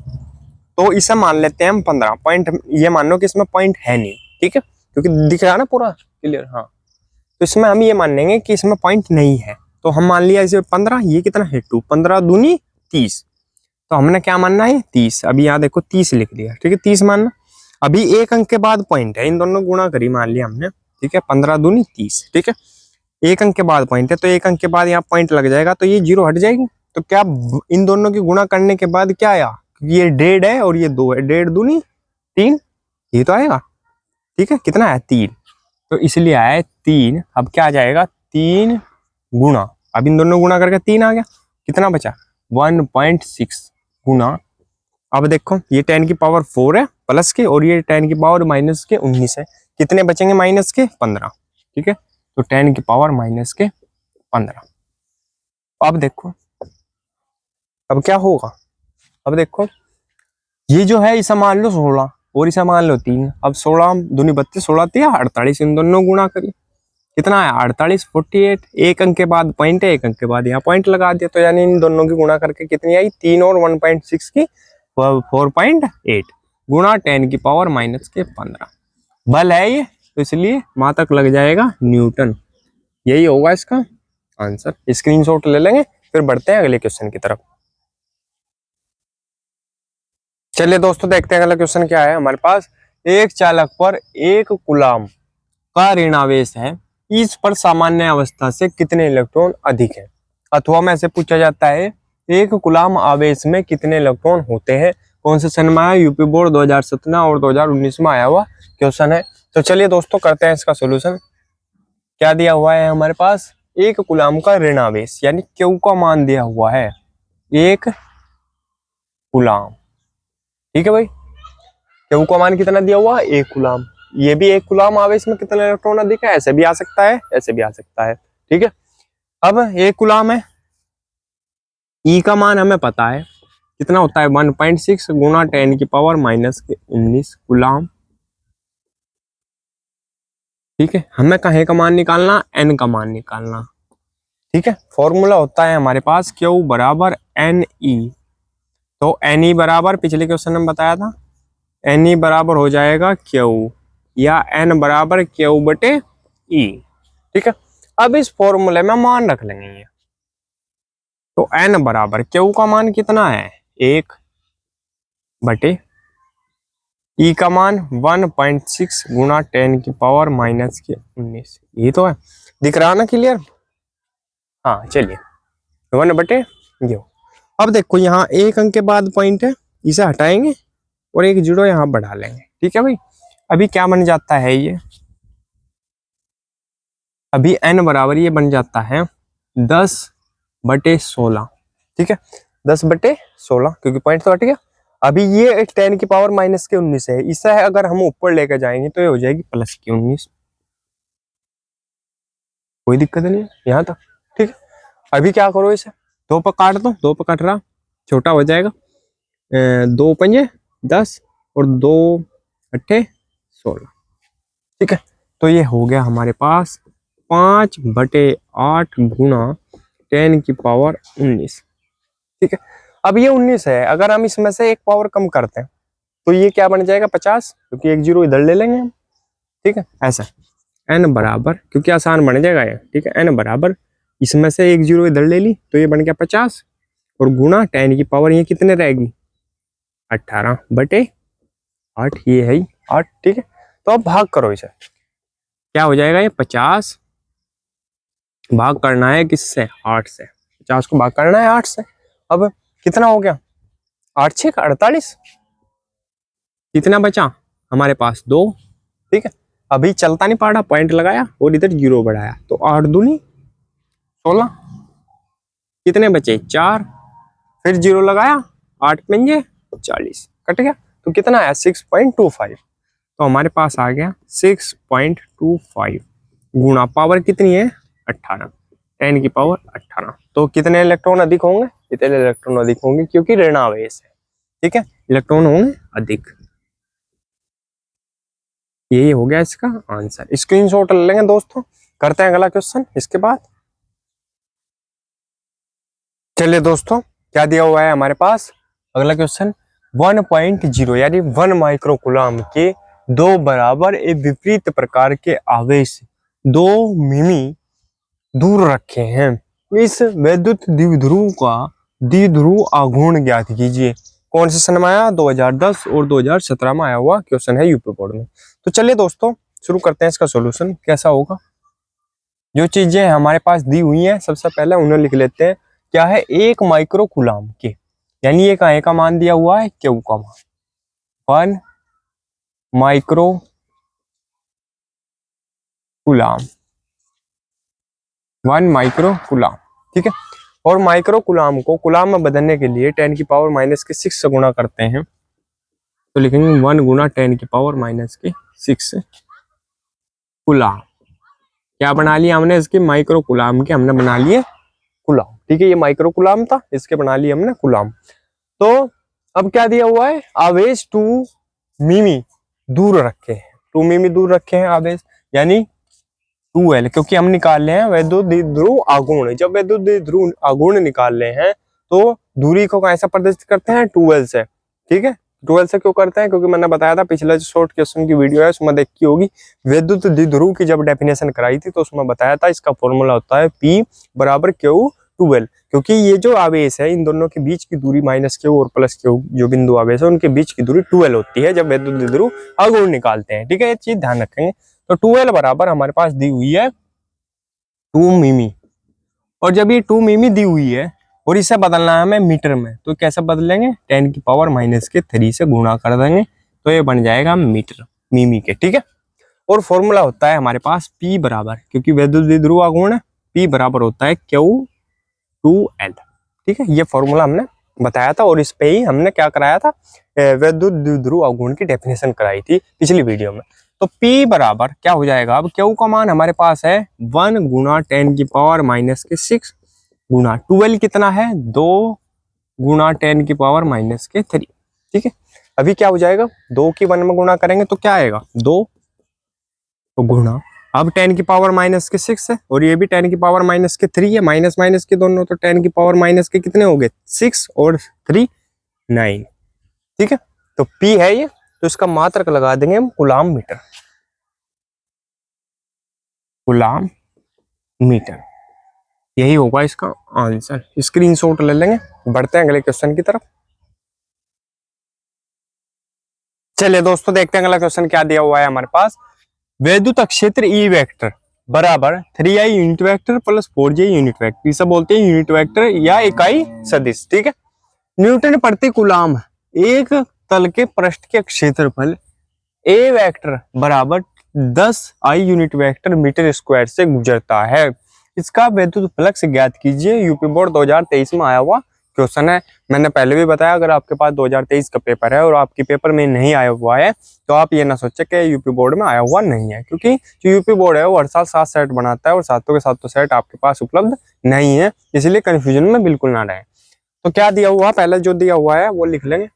तो इसे मान लेते हैं हम 15 पॉइंट, ये मान लो कि इसमें पॉइंट है नहीं। ठीक है, क्योंकि दिख रहा है ना पूरा क्लियर। हाँ, तो इसमें हम ये मान लेंगे कि इसमें पॉइंट नहीं है, तो हम मान लिया इसे 15, ये कितना है 2, 15 दूनी 30, तो हमने क्या मानना है 30। अभी यहाँ देखो 30 लिख दिया। ठीक है, 30 मानना, अभी एक अंक के बाद पॉइंट है, इन दोनों गुणा करी मान लिया हमने। ठीक है, 15 दूनी 30। ठीक है, एक अंक के बाद पॉइंट है तो एक अंक के बाद यहाँ पॉइंट लग जाएगा, तो ये 0 हट जाएगी। तो क्या इन दोनों की गुणा करने के बाद क्या आया, ये 1.5 है और ये 2 है, 1.5 दूनी 3, ये तो आएगा। ठीक है, कितना है 3, तो इसलिए आया है 3। अब क्या आ जाएगा 3 गुणा, अब इन दोनों गुणा करके 3 आ गया, कितना बचा 1.6 गुणा, अब देखो ये 10 की पावर 4 है प्लस के, और ये 10 की पावर माइनस के 19 है, कितने बचेंगे माइनस के 15। ठीक है, तो 10 की पावर माइनस के 15। अब देखो अब क्या होगा, अब देखो ये जो है इसे मान लो 16 और इसे मान लो 3। अब 16 दूनी 32, 16 3 48, इन दोनों गुणा करिए, कितना है 48 48। एक अंक के बाद पॉइंट है, एक अंक के बाद यहाँ पॉइंट लगा दिया, तो यानी इन दोनों की गुणा करके कितनी आई 3 और 1.6 की 4.8 गुणा 10 की पावर माइनस के 15। बल है ये, तो इसलिए मात्रक लग जाएगा न्यूटन। यही होगा इसका आंसर। स्क्रीनशॉट ले लेंगे, फिर बढ़ते हैं अगले क्वेश्चन की तरफ। चलिए दोस्तों, देखते हैं अगला क्वेश्चन क्या है हमारे पास। एक चालक पर 1 कूलाम का ऋणावेश है, इस पर सामान्य अवस्था से कितने इलेक्ट्रॉन अधिक है। अथवा में ऐसे पूछा जाता है 1 कूलाम आवेश में कितने इलेक्ट्रॉन होते हैं। कौन से सन में आया, यूपी बोर्ड 2017 और 2019 में आया हुआ क्वेश्चन है। तो चलिए दोस्तों करते हैं इसका सोल्यूशन। क्या दिया हुआ है हमारे पास, 1 कूलाम का ऋणावेश यानी क्यू का मान दिया हुआ है 1 कूलाम। ठीक है भाई, क्यू का मान कितना दिया हुआ 1 कूलाम। ये भी 1 कूलाम आवेश में कितना इलेक्ट्रॉन अधिक है, ऐसे भी आ सकता है, ऐसे भी आ सकता है। ठीक है, अब 1 कूलाम है, ई का मान हमें पता है कितना होता है 1.6 गुणा 10 की पावर माइनस के 19 कूलाम। ठीक है, हमें कहे का मान निकालना, एन का मान निकालना। ठीक है। फॉर्मूला होता है हमारे पास Q बराबर NE। तो NE बराबर पिछले क्वेश्चन में बताया था, NE बराबर हो जाएगा Q या N बराबर Q बटे E। ठीक है। अब इस फॉर्मूले में मान रख लेंगे ये। तो N बराबर Q का मान कितना है 1 बटे E का मान 1.6 गुना 10 की पावर माइनस के 19। ये तो है, दिख रहा ना क्लियर। हाँ चलिए 1 बटे ये। अब देखो यहाँ एक अंक के बाद पॉइंट है, इसे हटाएंगे और एक जीरो यहाँ बढ़ा लेंगे। ठीक है भाई। अभी क्या बन जाता है ये, अभी N बराबर ये बन जाता है 10 बटे 16। ठीक है 10 बटे 16, क्योंकि पॉइंट तो हट गया। अभी ये एक 10 की पावर माइनस के 19 है, इसे अगर हम ऊपर लेकर जाएंगे तो ये हो जाएगी प्लस की 19। कोई दिक्कत नहीं है यहाँ तक। ठीक है। अभी क्या करो, इसे 2 पर काट दो, 2 पर कट रहा छोटा हो जाएगा, 2 पंजे 10 और 2 अट्ठे 16। ठीक है। तो ये हो गया हमारे पास 5 बटे 8 गुना 10 की पावर 19। ठीक है। अब ये 19 है, अगर हम इसमें से एक पावर कम करते हैं तो ये क्या बन जाएगा 50, क्योंकि एक जीरो इधर ले लेंगे हम। ठीक है। ऐसा N बराबर, क्योंकि आसान बन जाएगा ये। ठीक है। N बराबर इसमें से एक जीरो इधर ले ली तो ये बन गया 50 और गुना 10 की पावर ये कितने रहेगी 18 बटे 8, ये है 8। ठीक है। तो अब भाग करो इसे, क्या हो जाएगा ये 50 भाग करना है किससे 8 से, 50 को भाग करना है 8 से। अब कितना हो गया 8 6 का 48, कितना बचा हमारे पास 2। ठीक है। अभी चलता नहीं पड़ा, पॉइंट लगाया और इधर जीरो बढ़ाया तो 8 दूनी 16, कितने बचे 4, फिर जीरो लगाया 8 पंजे 40, कट गया तो कितना आया 6.25। तो हमारे पास आ गया 6.25 गुना पावर कितनी है 18, 10 की पावर 18। तो कितने इलेक्ट्रॉन अधिक होंगे, इतने इलेक्ट्रॉन अधिक होंगे क्योंकि ऋण आवेश है। ठीक है। इलेक्ट्रॉन होंगे अधिक। यही हो गया इसका आंसर। स्क्रीनशॉट ले लेंगे दोस्तों, करते हैं अगला क्वेश्चन इसके बाद। चलिए दोस्तों क्या दिया हुआ है हमारे पास अगला क्वेश्चन, 1.0 यानी 1 माइक्रोकूलम के दो बराबर एक विपरीत प्रकार के आवेश 2 मिमी दूर रखे हैं। इस वैद्युत द्विध्रुव का द्विध्रुव आघूर्ण ज्ञात कीजिए। कौन से सन में आया 2010 और 2017 में आया हुआ क्वेश्चन है यूपी बोर्ड में। तो चलिए दोस्तों शुरू करते हैं इसका सॉल्यूशन कैसा होगा। जो चीजें हमारे पास दी हुई हैं सबसे पहले उन्हें लिख लेते हैं। क्या है 1 माइक्रोकूलम के, यानी ये काय का मान दिया हुआ है क्यू का मान 1 माइक्रोकूलम, 1 माइक्रोकूलम। ठीक है। और माइक्रोकूलम को कुलाम में बदलने के लिए 10 की पावर माइनस के 6 से गुणा करते हैं, तो लिखेंगे 1 गुना 10 की पावर माइनस के 6 कुलाम। क्या बना लिया हमने इसके माइक्रोकूलम के, हमने बना लिए कुलाम। ठीक है। ये माइक्रोकूलम था, इसके बना लिए हमने कुलाम। तो अब क्या दिया हुआ है आवेश 2 मिमी दूर रखे हैं, 2 मिमी दूर रखे हैं आवेश, यानी 2L, क्योंकि हम निकाल रहे हैं वैद्युत द्विध्रुव आघूर्ण। जब वैद्युत द्विध्रुव आघूर्ण निकाल रहे हैं तो दूरी को कैसा प्रदर्शित करते हैं 2L से। ठीक है। 2L से क्यों करते हैं, क्योंकि मैंने बताया था पिछले जो शॉर्ट क्वेश्चन की वीडियो है उसमें देखी होगी, वैद्युत द्विध्रुव की जब डेफिनेशन कराई थी तो उसमें बताया था इसका फॉर्मूला होता है P बराबर Q 2L, क्योंकि ये जो आवेश है इन दोनों के बीच की दूरी माइनस Q और प्लस Q जो बिंदु आवेश है उनके बीच की दूरी 2L होती है जब वैद्युत द्विध्रुव आघूर्ण निकालते हैं। ठीक है। ये चीज ध्यान रखेंगे। तो 2L बराबर हमारे पास दी हुई है 2 मिमी, और जब ये 2 मिमी दी हुई है और इसे बदलना है हमें मीटर में, तो कैसे बदलेंगे 10 की पावर माइनस के 3 से गुणा कर देंगे तो ये बन जाएगा मीटर मिमी के। ठीक है। और फॉर्मूला होता है हमारे पास P बराबर, क्योंकि वैद्युत द्विध्रुव आघूर्ण है, P बराबर होता है Q2L। ठीक है। ये फॉर्मूला हमने बताया था और इस पे ही हमने क्या कराया था वैद्युत द्विध्रुव आघूर्ण की डेफिनेशन कराई थी पिछली वीडियो में। तो P बराबर क्या हो जाएगा, अब Q का मान हमारे पास है 1 गुना 10 की पावर माइनस के 6 गुना 2L कितना है 2 गुना 10 की पावर माइनस के 3। ठीक है। अभी क्या हो जाएगा 2 की 1 में गुणा करेंगे तो क्या आएगा 2 तो गुणा अब 10 की पावर माइनस के 6 है और ये भी 10 की पावर माइनस के 3 है, माइनस माइनस के दोनों, तो 10 की पावर माइनस के कितने हो गए 6 और 3 9। ठीक है, तो P है ये, तो इसका मात्रक लगा देंगे हम कूलाम मीटर, कूलाम मीटर, यही होगा इसका आंसर। स्क्रीनशॉट ले लेंगे, बढ़ते हैं अगले क्वेश्चन की तरफ। चलिए दोस्तों देखते हैं अगला क्वेश्चन क्या दिया हुआ है हमारे पास। वैद्युत क्षेत्र ई वेक्टर बराबर 3i unit vector plus 4j unit vector, इसे बोलते हैं यूनिट वेक्टर या इकाई सदिश। ठीक है, न्यूटन प्रति कूलाम एक तल के पृष्ठ के क्षेत्रफल ए वेक्टर बराबर 10i unit vector metre square से गुजरता है, इसका वैद्युत फ्लक्स ज्ञात कीजिए। यूपी बोर्ड 2023 में आया हुआ क्वेश्चन है। मैंने पहले भी बताया, अगर आपके पास 2023 का पेपर है और आपके पेपर में नहीं आया हुआ है तो आप ये ना सोचे कि यूपी बोर्ड में आया हुआ नहीं है, क्योंकि जो यूपी बोर्ड है वो हर साल 7 सेट बनाता है और सातों के सातों सेट आपके पास उपलब्ध नहीं है, इसलिए कंफ्यूजन में बिल्कुल ना रहे। तो क्या दिया हुआ, पहले जो दिया हुआ है वो लिख लेंगे।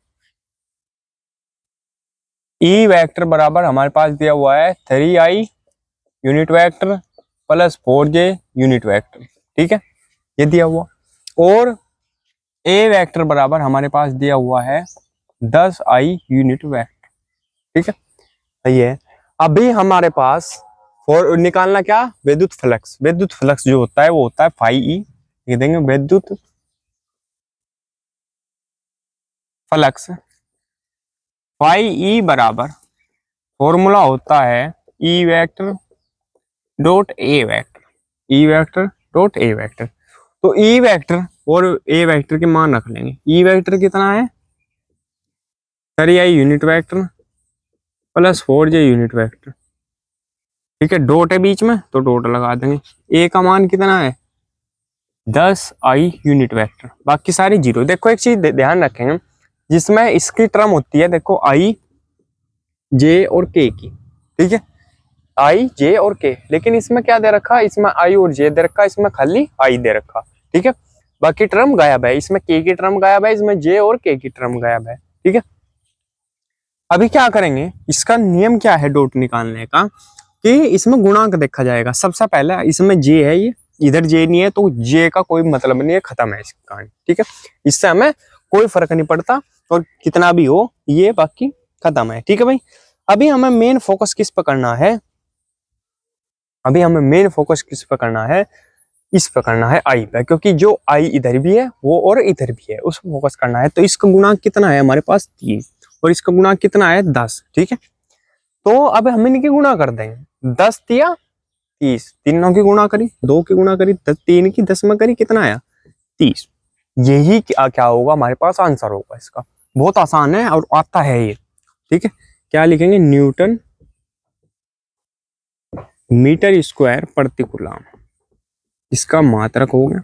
ई वेक्टर बराबर हमारे पास दिया हुआ है 3i unit vector plus 4j unit vector. ठीक है, ये दिया हुआ, और ए वेक्टर बराबर हमारे पास दिया हुआ है 10i यूनिट वेक्टर। ठीक है, सही है। अभी हमारे पास फॉर निकालना क्या, विद्युत फ्लक्स। विद्युत फ्लक्स जो होता है वो होता है φe, लिख देंगे विद्युत फ्लक्स φe बराबर फॉर्मूला होता है E vector dot A vector, E vector dot A vector. तो ई वेक्टर और ए वेक्टर के मान रख लेंगे। ई वेक्टर कितना है 3i unit vector plus 4j unit vector. ठीक है, डॉट है बीच में तो डॉट लगा देंगे। ए का मान कितना है 10i यूनिट वेक्टर, बाकी सारी जीरो। देखो एक चीज ध्यान रखेंगे, जिसमें इसकी टर्म होती है देखो आई जे और के की। ठीक है, आई जे और के, लेकिन इसमें क्या दे रखा, इसमें आई और जे दे रखा, इसमें खाली आई दे रखा। ठीक है, बाकी टर्म गायब है, इसमें के की टर्म गायब है, इसमें जे और के की टर्म गायब है। ठीक है, अभी क्या करेंगे, इसका नियम क्या है डॉट निकालने का, कि इसमें गुणांक देखा जाएगा। सबसे पहले इसमें जे है, ये इधर जे नहीं है तो जे का कोई मतलब नहीं है, खत्म है इसकी कहानी। ठीक है, इससे हमें कोई फर्क नहीं पड़ता और कितना भी हो ये बाकी खत्म है। ठीक है भाई, अभी हमें मेन फोकस किस पर करना है, अभी हमें मेन फोकस किस पे करना है, इस पे करना है आई पे, क्योंकि जो आई इधर भी है वो और इधर भी है, उस पर फोकस करना है। तो इसका गुणांक कितना है हमारे पास 3 और इसका गुणांक कितना है 10। ठीक है, तो अब हम इनकी गुणा कर देंगे, 10 तिया 30, तीनों की गुणा करी, 2 की गुणा करी, 3 की 10 में करी, कितना आया 30। यही क्या होगा हमारे पास आंसर होगा इसका। बहुत आसान है और आता है ये। ठीक है, क्या लिखेंगे, न्यूटन मीटर स्क्वायर प्रति कूलम, इसका मात्रक हो गया,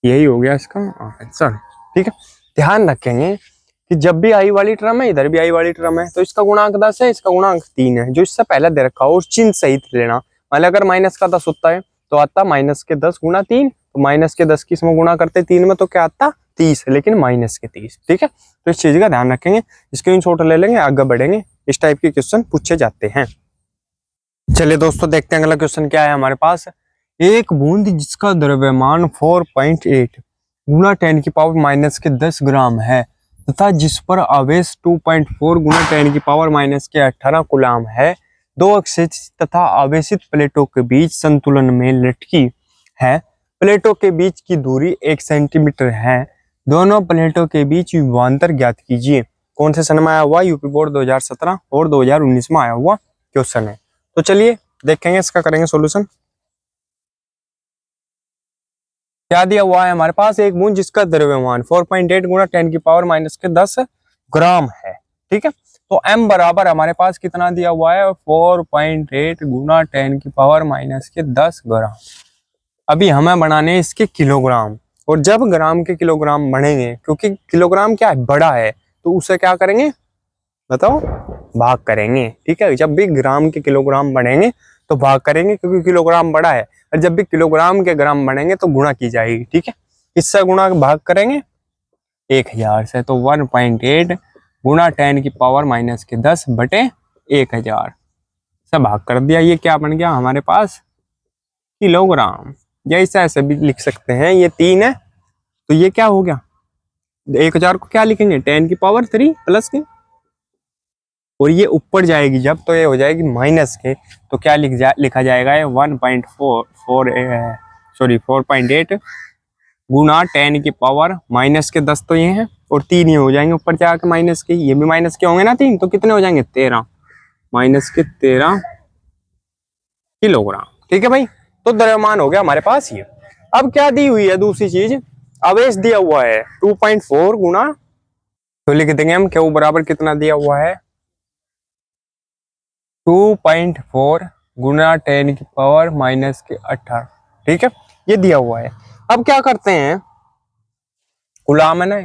यही हो गया इसका आंसर। ठीक है, ध्यान रखेंगे कि जब भी आई वाली टर्म है इधर भी आई वाली टर्म है, तो इसका गुणांक 10 है, इसका गुणांक 3 है, जो इससे पहले दे रखा हो उस चिन्ह सहित लेना। मान अगर माइनस का 10 होता है तो आता माइनस के 10 गुणा 3, तो माइनस के 10 की इसमें गुणा करते 3 में तो क्या आता 30, लेकिन माइनस के 30। ठीक है, तो इस चीज का ध्यान रखेंगे, स्क्रीनशॉट ले लेंगे, आगे बढ़ेंगे, इस टाइप के क्वेश्चन पूछे जाते हैं। चलिए दोस्तों देखते हैं अगला क्वेश्चन क्या है हमारे पास। एक बूंद जिसका द्रव्यमान 4.8 गुना 10 की पावर माइनस के 10 ग्राम है तथा जिस पर आवेश 2.4 गुना 10 की पावर माइनस के 18 कूलाम है, दो अक्षैतिज तथा आवेशित प्लेटों के बीच संतुलन में लटकी है। प्लेटों के बीच की दूरी 1 सेंटीमीटर है। दोनों प्लेटों के बीच विभवांतर ज्ञात कीजिए। कौन से सन में आया हुआ, यूपी बोर्ड 2017 और 2019 में आया हुआ क्वेश्चन है। तो चलिए देखेंगे, इसका करेंगे सॉल्यूशन। क्या दिया हुआ है हमारे पास, एक बूंद जिसका द्रव्यमान 4.8 गुना 10 की पावर माइनस के 10 ग्राम है। ठीक है, तो m बराबर हमारे पास कितना दिया हुआ है 4.8 गुना 10 की पावर माइनस के 10 ग्राम। अभी हमें बनाने इसके किलोग्राम, और जब ग्राम के किलोग्राम बनेंगे, क्योंकि किलोग्राम क्या है बड़ा है, तो उसे क्या करेंगे बताओ, भाग करेंगे। ठीक है, जब भी ग्राम के किलोग्राम बढ़ेंगे तो भाग करेंगे, क्योंकि किलोग्राम बड़ा है, और जब भी किलोग्राम के ग्राम बढ़ेंगे तो गुणा की जाएगी। ठीक है, किससे गुणा भाग करेंगे 1000 से, तो 1.8 गुना 10 की पावर माइनस के 10 बटे 1000। से भाग कर दिया, ये क्या बन गया हमारे पास किलोग्राम। या इसे ऐसे भी लिख सकते हैं, ये 3 है तो ये क्या हो गया 1000 को क्या लिखेंगे 10⁻³ प्लस के, और ये ऊपर जाएगी जब तो ये हो जाएगी माइनस के, तो क्या लिखा जाएगा ये 4.8 गुना 10⁻⁻10 तो ये है, और 3 ये हो जाएंगे ऊपर जाके माइनस के, ये भी माइनस के होंगे ना 3, तो कितने हो जाएंगे 13 -13 किलोग्राम। ठीक है भाई, तो द्रव्यमान हो गया हमारे पास ये। अब क्या दी हुई है दूसरी चीज, आवेश दिया हुआ है 2.4 गुना, तो लिख देंगे हम क्यू बराबर कितना दिया हुआ है 2.4 गुना 10⁻⁻18। ठीक है, ये दिया हुआ है। अब क्या करते हैं, गुलाम है ना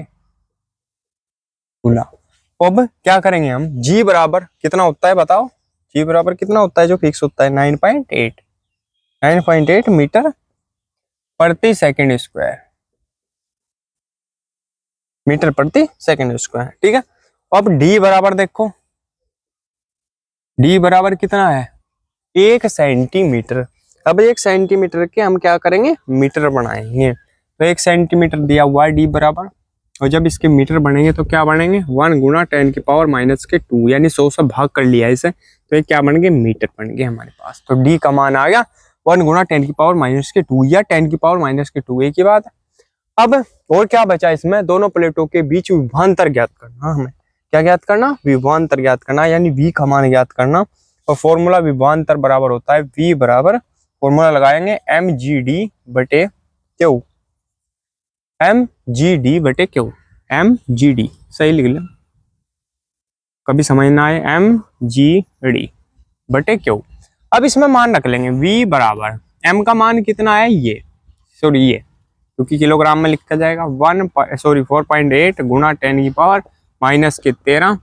गुलाम, अब क्या करेंगे हम, जी बराबर कितना होता है बताओ, जी बराबर कितना होता है जो फिक्स होता है 9.8 मीटर प्रति सेकंड स्क्वायर, मीटर प्रति सेकंड स्क्वायर। ठीक है, अब डी बराबर देखो, डी बराबर कितना है 1 सेंटीमीटर। अब 1 सेंटीमीटर के हम क्या करेंगे मीटर बनाएंगे, तो 1 सेंटीमीटर दिया हुआ है डी बराबर, और जब इसके मीटर बनेंगे तो क्या बनेंगे 1 गुना 10⁻⁻2, यानी 100 से भाग कर लिया इसे, तो ये क्या बन गए मीटर बन गए हमारे पास। तो डी का मान आ गया 1 गुना 10⁻⁻2 या 10⁻⁻2, एक ही बात है। अब और क्या बचा इसमें, दोनों प्लेटों के बीच विभवांतर ज्ञात करना, हमें क्या ज्ञात करना, विभवांतर ज्ञात करना, यानी v का मान ज्ञात करना। और फॉर्मूला विभवांतर बराबर होता है v बराबर, फॉर्मूला लगाएंगे mgd/q, mgd/q, mgd सही लिख ले, कभी समझ ना आए, mgd/q। अब इसमें मान रख लेंगे v बराबर, m का मान कितना है ये, सॉरी ये क्योंकि किलोग्राम में लिखा जाएगा 4.8 गुना 10⁻⁻13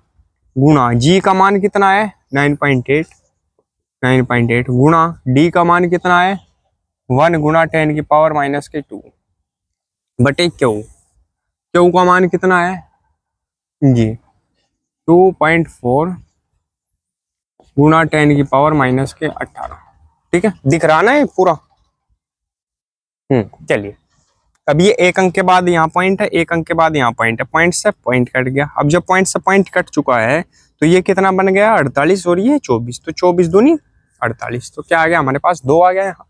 गुना जी का मान कितना है 9.8 गुना डी का मान कितना है 1 गुना 10⁻⁻2 बटे क्यू, क्यू का मान कितना है जी 2.4 गुना 10⁻⁻18। ठीक है, दिख रहा ना ये पूरा। चलिए, अब ये एक अंक के बाद यहाँ पॉइंट है, एक अंक के बाद यहाँ पॉइंट है, पॉइंट से पॉइंट कट गया। अब जब पॉइंट से पॉइंट कट चुका है तो ये कितना बन गया 48 और ये 24, तो 24 दूनी 48, तो क्या आ गया हमारे पास 2 आ गया यहाँ।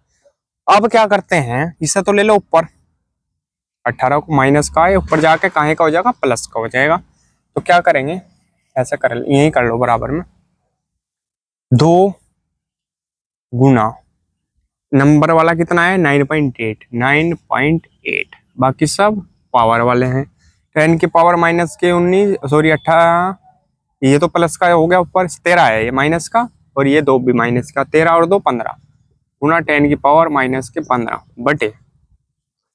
अब क्या करते हैं, इसे तो ले लो ऊपर, 18 को माइनस का है, ऊपर जाके काहे का हो जाएगा प्लस का हो जाएगा। तो क्या करेंगे, ऐसा कर यही कर लो बराबर में 2 गुना नंबर वाला कितना है 9.8, बाकी सब पावर वाले हैं। 10⁻⁻19 सॉरी 18, ये तो प्लस का हो गया, ऊपर 13 है ये माइनस का, और ये 2 भी माइनस का, 13 और 2 15 गुना 10⁻⁻15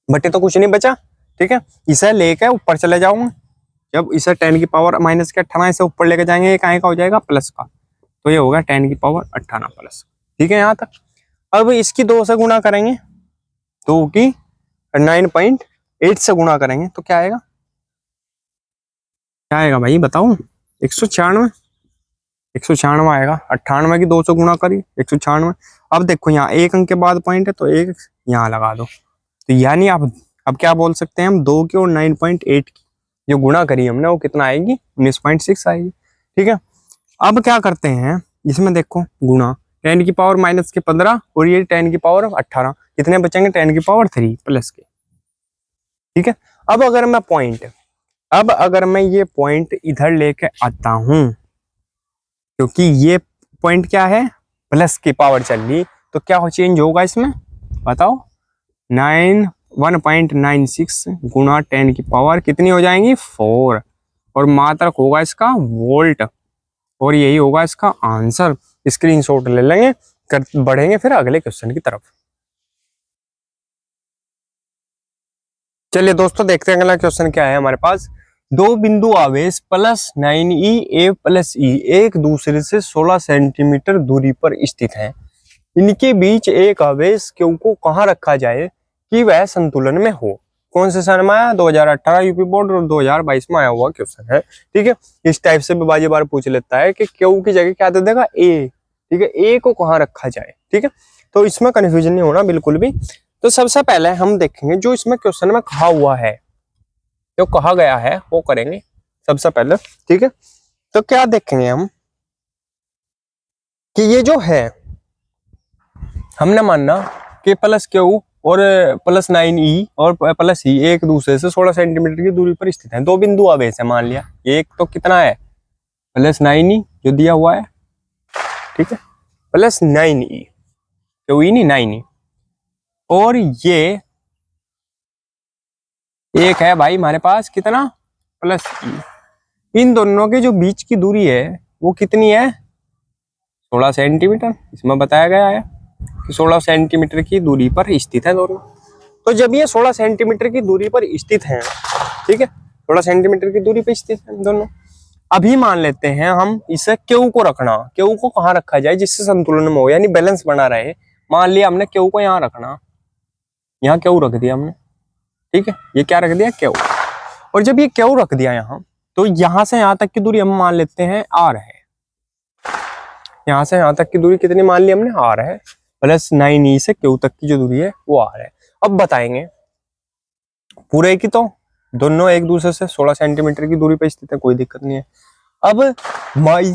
बटे तो कुछ नहीं बचा। ठीक है, इसे लेके ऊपर चले जाऊंगा, जब इसे 10⁻⁻18 से ऊपर लेके जाएंगे ये काहे का हो जाएगा प्लस का, तो ये होगा 10⁻18 प्लस। ठीक है यहाँ तक। अब इसकी 2 से गुणा करेंगे, 2 की 9.8 से गुणा करेंगे तो क्या आएगा, क्या आएगा भाई बताओ 196 आएगा। 98 की 2 से गुणा करी 196। अब देखो यहाँ एक अंक के बाद पॉइंट है तो एक यहाँ लगा दो, तो यानी अब क्या बोल सकते हैं हम 2 की और 9.8 की जो गुणा करी हमने वो कितना आएगी 19.6 आएगी। ठीक है, अब क्या करते हैं इसमें देखो गुणा 10⁻⁻15 और ये 10⁻18 कितने बचेंगे 10⁻3 प्लस के। ठीक है, अब अगर मैं ये पॉइंट इधर लेके आता हूं, क्योंकि ये पॉइंट क्या है प्लस की पावर चल रही, तो क्या हो चेंज होगा इसमें बताओ 1.96 गुना 10 की पावर कितनी हो जाएंगी 4, और मात्रक होगा इसका वोल्ट, और यही होगा इसका आंसर। स्क्रीनशॉट ले लेंगे, बढ़ेंगे फिर अगले क्वेश्चन की तरफ। चलिए दोस्तों देखते हैं अगला क्वेश्चन क्या है हमारे पास। 2 बिंदु आवेश +9e a+e एक दूसरे से 16 सेंटीमीटर दूरी पर स्थित हैं। इनके बीच एक आवेश क्यू को कहाँ रखा जाए कि वह संतुलन में हो। कौन से सन में आया 2018 यूपी बोर्ड और 2022 में आया हुआ क्वेश्चन है। ठीक है, इस टाइप से भी बाजी बार पूछ लेता है कि क्यू की जगह क्या दे देगा ए, ठीक है, ए को कहाँ रखा जाए, ठीक है। तो इसमें कंफ्यूजन नहीं होना बिल्कुल भी। तो सबसे पहले हम देखेंगे जो इसमें क्वेश्चन में कहा हुआ है, जो कहा गया है वो करेंगे सबसे पहले, ठीक है। तो क्या देखेंगे हम कि ये जो है हमने मानना कि प्लस क्यू और प्लस 9e और प्लस ई एक दूसरे से 16 सेंटीमीटर की दूरी पर स्थित है। दो बिंदु आवेश है मान लिया, एक तो कितना है प्लस 9e जो दिया हुआ है, ठीक है, प्लस 9e क्यू ई नहीं 9e, और ये एक है भाई हमारे पास कितना प्लस ई। इन दोनों के जो बीच की दूरी है वो कितनी है 16 सेंटीमीटर, इसमें बताया गया है कि 16 सेंटीमीटर की दूरी पर स्थित है दोनों। तो जब ये 16 सेंटीमीटर की दूरी पर स्थित हैं, ठीक है, 16 सेंटीमीटर की दूरी पर स्थित हैं दोनों। अभी मान लेते हैं हम इसे क्यू को रखना, क्यू को कहाँ रखा जाए जिससे संतुलन में हो यानी बैलेंस बना रहे। मान लिया हमने क्यू को यहाँ रखना, यहाँ क्यू रख दिया हमने, ठीक है, ये क्या रख दिया क्यू। और जब ये क्यू रख दिया यहाँ, तो यहाँ से यहाँ तक की दूरी हम मान लेते हैं आर है। यहाँ से यहाँ तक की दूरी कितनी मान ली हमने आर है, प्लस 9e से क्यू तक की जो दूरी है वो आर है। अब बताएंगे पूरे की, तो दोनों एक दूसरे से 16 सेंटीमीटर की दूरी पर स्थित है, कोई दिक्कत नहीं है। अब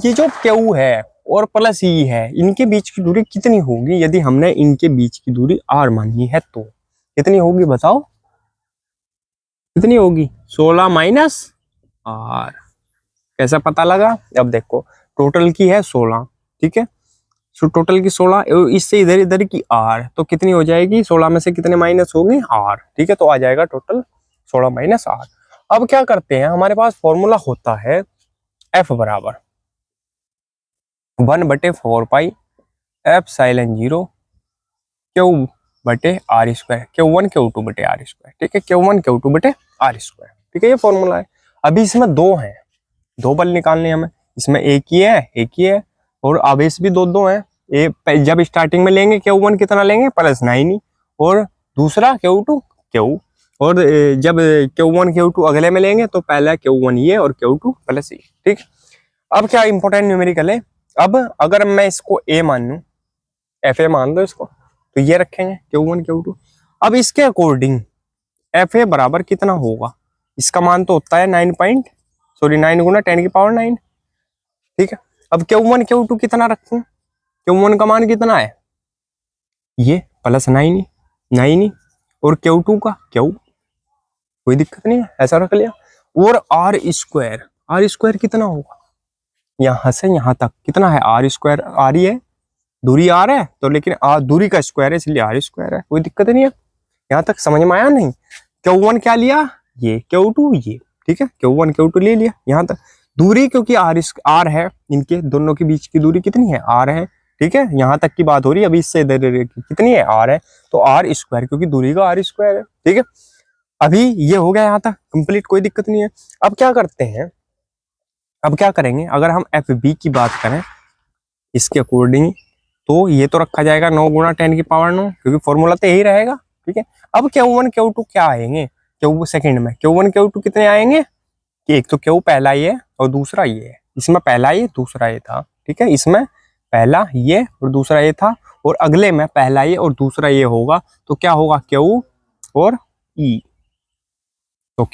ये जो क्यू है और प्लस ई है, इनके बीच की दूरी कितनी होगी यदि हमने इनके बीच की दूरी आर मानी है, तो कितनी होगी बताओ, कितनी होगी 16 माइनस आर। कैसा पता लगा, अब देखो टोटल की है 16, ठीक है, सो टोटल की 16, इससे इधर इधर की आर, तो कितनी हो जाएगी 16 में से कितने माइनस होगी आर, ठीक है, तो आ जाएगा टोटल 16 माइनस आर। अब क्या करते हैं, हमारे पास फॉर्मूला होता है एफ बराबर 1/4 पाई एप्सिलॉन 0 क्यू बटे आर स्क्वायर, Q1 Q2 बटे आर स्क्वायर, ठीक है, Q1 Q2 बटे आर स्क्वायर, ठीक है, ये फॉर्मूला है। अभी इसमें दो हैं, दो बल निकालने हमें, इसमें एक ही है और आवेश भी दो दो है। जब स्टार्टिंग में लेंगे Q1 कितना लेंगे प्लस 9e और दूसरा Q2 Q, और जब Q1 Q2 अगले में लेंगे तो पहला Q1 ये और Q2 प्लस ई, ठीक। अब क्या इंपॉर्टेंट न्यूमेरिकल है, अब अगर मैं इसको ए मान लूं, एफ ए मान दो इसको, तो ये रखेंगे Q1 Q2। अब इसके अकॉर्डिंग एफ ए बराबर कितना होगा, इसका मान तो होता है 9 गुना 10 की पावर 9, ठीक है। अब Q1 Q2 कितना रखें, Q1 का मान कितना है ये प्लस 9 और Q2 का Q, कोई दिक्कत नहीं है, ऐसा रख लिया। और आर स्क्वायर कितना होगा, यहाँ से यहाँ तक कितना है आर स्क्वायर, आर ही है, दूरी आर है तो, लेकिन दूरी का स्क्वायर है इसलिए आर स्क्वायर है, कोई दिक्कत नहीं है। यहाँ तक समझ में आया नहीं, Q1 क्या लिया ये Q2 ये, ठीक है, Q1 Q2 ले लिया। यहाँ तक दूरी क्योंकि आर है, इनके दोनों के बीच की दूरी कितनी है आर है, ठीक है, यहाँ तक की बात हो रही है। अभी इससे इधर कितनी है आर है, तो आर स्क्वायर क्योंकि दूरी का आर स्क्वायर है, ठीक है। अभी ये हो गया यहाँ तक कंप्लीट, कोई दिक्कत नहीं है। अब क्या करते हैं, अब क्या करेंगे, अगर हम एफ बी की बात करें इसके अकॉर्डिंग, तो ये तो रखा जाएगा 9 गुना 10 की पावर 9 क्योंकि फॉर्मूला तो यही रहेगा, ठीक है। अब Q1 Q2 क्या आएंगे, Q सेकंड में Q1 Q2 कितने आएंगे कि एक तो Q पहला ये है और दूसरा ये है, इसमें पहला ये दूसरा ये था, ठीक है, इसमें पहला ये और दूसरा ये था, और अगले में पहला ये और दूसरा ये होगा, तो क्या होगा Q और E, तो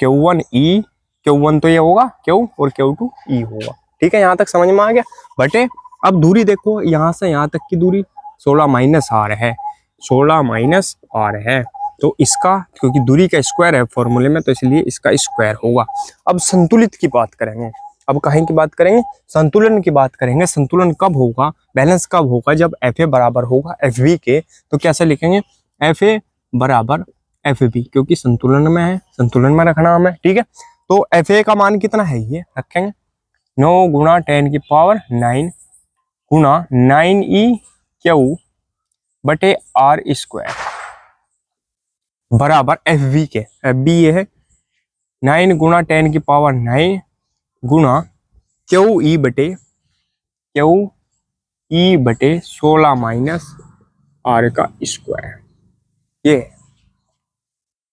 Q1 तो ये होगा Q और Q2 E होगा, ठीक है, यहाँ तक समझ में आ गया। बटे अब दूरी देखो, यहाँ से यहाँ तक की दूरी 16 माइनस आर है, 16 माइनस आर है, तो इसका क्योंकि दूरी का स्क्वायर है फॉर्मूले में, तो इसलिए इसका स्क्वायर होगा। अब संतुलित की बात करेंगे, अब कहीं की बात करेंगे, संतुलन की बात करेंगे। संतुलन कब होगा, बैलेंस कब होगा, जब एफ ए बराबर होगा एफ बी के, तो कैसे लिखेंगे एफ ए बराबर एफ बी, क्योंकि संतुलन में है, संतुलन में रखना हमें, ठीक है। तो एफ ए का मान कितना है ये रखेंगे 9 गुना 10 की पावर 9 गुना 9e क्यू बटे आर स्क्वायर बराबर एफ बी के, एफ बी ये है 9 गुना 10 की पावर 9 गुना क्यू ई बटे 16 माइनस आर का स्क्वायर, ये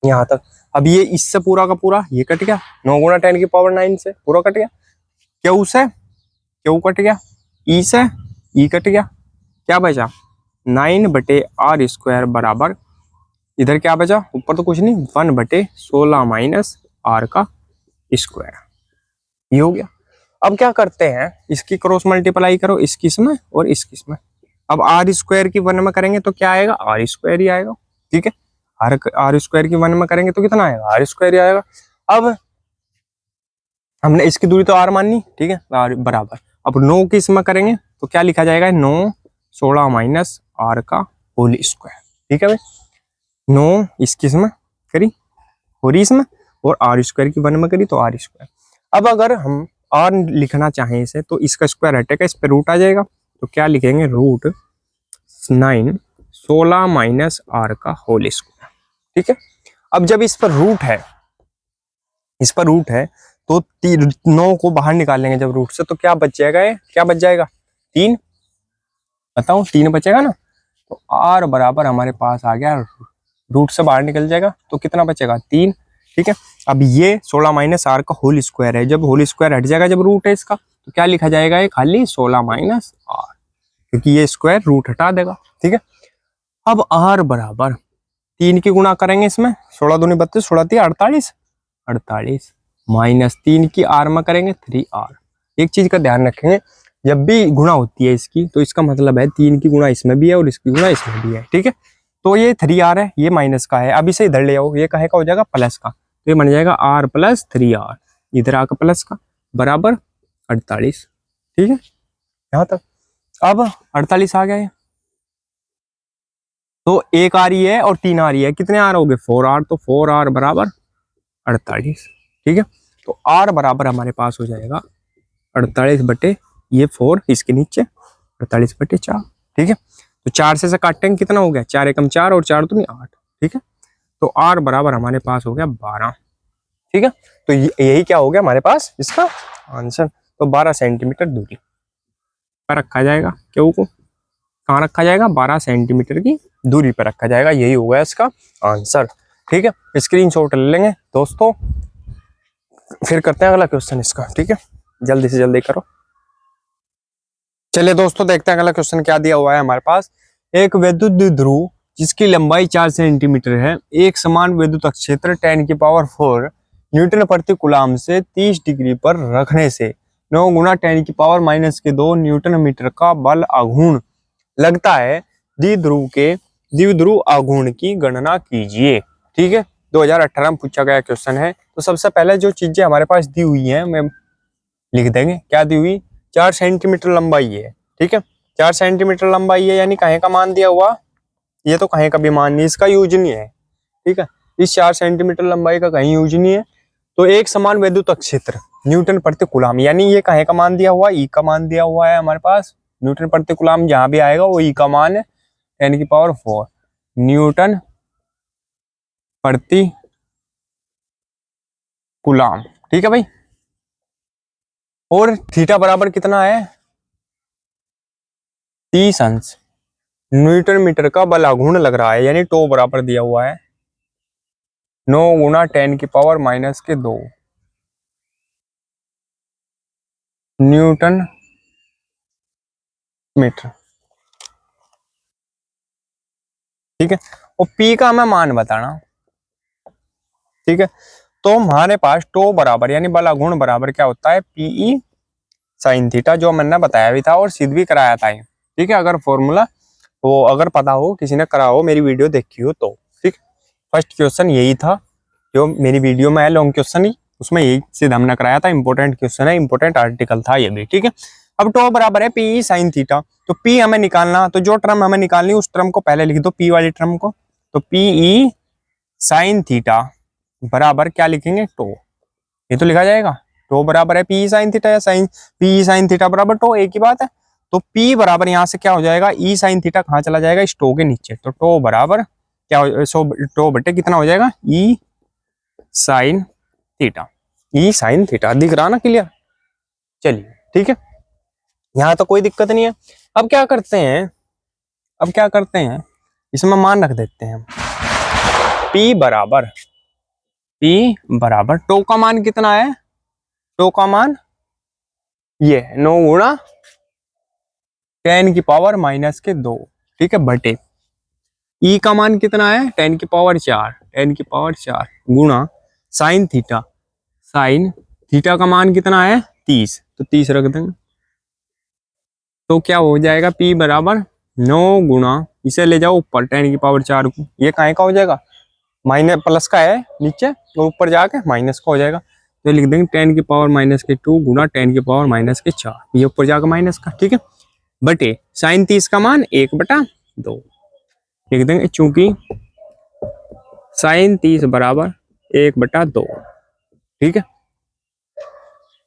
यहाँ तक। अब ये इससे पूरा का पूरा ये कट गया, 9 गुना 10 की पावर 9 से पूरा कट गया, क्यू से क्यू कट गया, ई से ई कट गया, क्या बचा 9/r² बराबर, इधर क्या बचा, ऊपर तो कुछ नहीं, 1/16 माइनस r का स्क्वायर। ये हो गया। अब क्या करते हैं, इसकी क्रॉस मल्टीप्लाई करो इसकी इसमें और इसकी इसमें। अब r² की 1 में करेंगे तो क्या आएगा, r² ही आएगा। ठीक है, r² की 1 में करेंगे तो कितना आएगा, r² ही आएगा। अब हमने इसकी दूरी तो r माननी, ठीक है, r बराबर, अब 9 की इसमें करेंगे तो क्या लिखा जाएगा, 9/16 माइनस r का होल स्क्वायर। ठीक है भाई, 9 इसकी इसमें करी और इसमें, और r² की 1 में करी तो r²। अब अगर हम r लिखना चाहें इसे तो इसका स्क्वायर हटेगा, इस पे रूट आ जाएगा, तो क्या लिखेंगे, √9/16 माइनस r का होल स्क्वायर। ठीक है, अब जब इस पर रूट है, इस पर रूट है तो 9 को बाहर निकालेंगे जब रूट से, तो क्या बच जाएगा, क्या बच जाएगा, 3, बताओ 3 बचेगा ना। तो r बराबर हमारे पास आ गया, रूट से बाहर निकल जाएगा तो कितना बचेगा, 3। ठीक है, अब ये 16 माइनस r का होल स्क्वायर है, जब होल स्क्वायर हट जाएगा, जब रूट है इसका, तो क्या लिखा जाएगा, ये खाली 16 माइनस r, क्योंकि ये स्क्वायर रूट हटा देगा। ठीक है, अब r बराबर 3 की गुणा करेंगे इसमें, 16 दूनी 32, 16 3 48, 48 माइनस 3 की r में करेंगे 3r। एक चीज का ध्यान रखेंगे, जब भी गुणा होती है इसकी तो इसका मतलब है 3 की गुणा इसमें भी है और इसकी गुणा इसमें भी है। ठीक है, तो ये 3r है, ये माइनस का है, अब इसे इधर ले आओ, ये काहे का हो जाएगा, प्लस का, तो ये बन जाएगा r प्लस 3r, इधर आकर प्लस का, बराबर 48। ठीक है, यहाँ तक। अब 48 आ गया, तो 1 आ रही है और 3 आ रही है, कितने आर हो गए, 4r, तो 4r बराबर 48। ठीक है, तो r बराबर हमारे पास हो जाएगा 48 बटे ये 4 इसके नीचे, 48/4। ठीक है, तो 4 से काटेंगे, कितना हो गया, 4 एकम 4 और 4 दूनी 8। ठीक है, तो r बराबर हमारे पास हो गया 12। ठीक है, तो यही क्या हो गया हमारे पास इसका आंसर। तो 12 सेंटीमीटर दूरी पर रखा जाएगा, क्यों को कहाँ रखा जाएगा, 12 सेंटीमीटर की दूरी पर रखा जाएगा, यही होगा इसका आंसर। ठीक है, स्क्रीनशॉट ले लेंगे दोस्तों, फिर करते हैं अगला क्वेश्चन इसका। ठीक है, जल्दी से जल्दी करो। चलिए दोस्तों, देखते हैं अगला क्वेश्चन क्या दिया हुआ है हमारे पास। एक विद्युत द्विध्रुव जिसकी लंबाई 4 सेंटीमीटर है, एक समान विद्युत क्षेत्र 10⁴ न्यूटन प्रति कूलाम से 30 डिग्री पर रखने से 9 गुना 10⁻⁻2 न्यूटन मीटर का बल आघूर्ण लगता है, द्विध्रुव आघूर्ण की गणना कीजिए। ठीक है, 2018 में पूछा गया क्वेश्चन है। तो सबसे पहले जो चीजें हमारे पास दी हुई हैं मैं लिख देंगे, क्या दी हुई, 4 सेंटीमीटर लंबाई है। ठीक है, 4 सेंटीमीटर लंबाई है, यानी कहीं का मान दिया हुआ, ये तो कहीं का भी मान नहीं, इसका यूज नहीं है। ठीक है, इस 4 सेंटीमीटर लंबाई का कहीं यूज नहीं है। तो एक समान विद्युत क्षेत्र न्यूटन प्रति कूलाम, यानी ये कहीं का मान दिया हुआ, ई का मान दिया हुआ है हमारे पास, न्यूटन प्रति कूलाम जहां भी आएगा वो ई का मान है 10⁴ न्यूटन प्रति कूलाम। ठीक है भाई, और थीटा बराबर कितना है, 30 अंश न्यूटन मीटर का बल आघूर्ण लग रहा है, यानी टो बराबर दिया हुआ है 9 गुना 10⁻⁻2 न्यूटन मीटर। ठीक है, और पी का हमें मान बताना। ठीक है, तो हमारे पास टो बराबर यानी बल आघूर्ण बराबर क्या होता है, पीई साइन थीटा, जो मैंने बताया भी था और सिद्ध भी कराया था। ठीक है, अगर फॉर्मूला वो अगर पता हो, किसी ने करा हो, मेरी वीडियो देखी हो तो। ठीक, फर्स्ट क्वेश्चन यही था जो मेरी वीडियो में है, लॉन्ग क्वेश्चन ही, उसमें यही सिद्ध हमने कराया था, इंपॉर्टेंट क्वेश्चन है, इंपॉर्टेंट आर्टिकल था ये भी। ठीक है, अब टो बराबर है पी साइन थीटा, तो पी हमें निकालना, तो जो टर्म हमें निकालनी उस टर्म को पहले लिख दो, पी वाली टर्म को, तो पी साइन थीटा बराबर क्या लिखेंगे, टो, ये तो लिखा जाएगा, टो बराबर है पी साइन थीटा या साइन पी साइन थीटा बराबर टो, एक ही बात है। तो पी बराबर यहां से क्या हो जाएगा, ई साइन थीटा कहाँ चला जाएगा, इस टो के नीचे, तो टो बराबर क्या हो, टो बटे कितना हो जाएगा, ई साइन थीटा, ई साइन थीटा दिख रहा ना क्लियर। चलिए ठीक है, यहां तो कोई दिक्कत नहीं है। अब क्या करते हैं, इसमें मान रख देते हैं, P बराबर टो का मान कितना है, टो का मान ये 9 गुणा 10 की पावर माइनस के 2, ठीक है, बटे ई का मान कितना है 10 की पावर 4, 10 की पावर 4 गुणा साइन थीटा, साइन थीटा का मान कितना है 30, तो 30 रख देंगे। तो क्या हो जाएगा P बराबर 9 गुणा, इसे ले जाओ ऊपर 10 की पावर 4 को, ये काहे का हो जाएगा माइनस प्लस का है नीचे और ऊपर जाके माइनस का हो जाएगा, तो लिख देंगे 10 की पावर माइनस के 2 गुणा 10 की पावर माइनस के 4, ये ऊपर जाकर माइनस का, ठीक है, बटे साइन 30 का मान 1/2 लिख देंगे, चूंकि साइन 30 बराबर 1/2, ठीक है।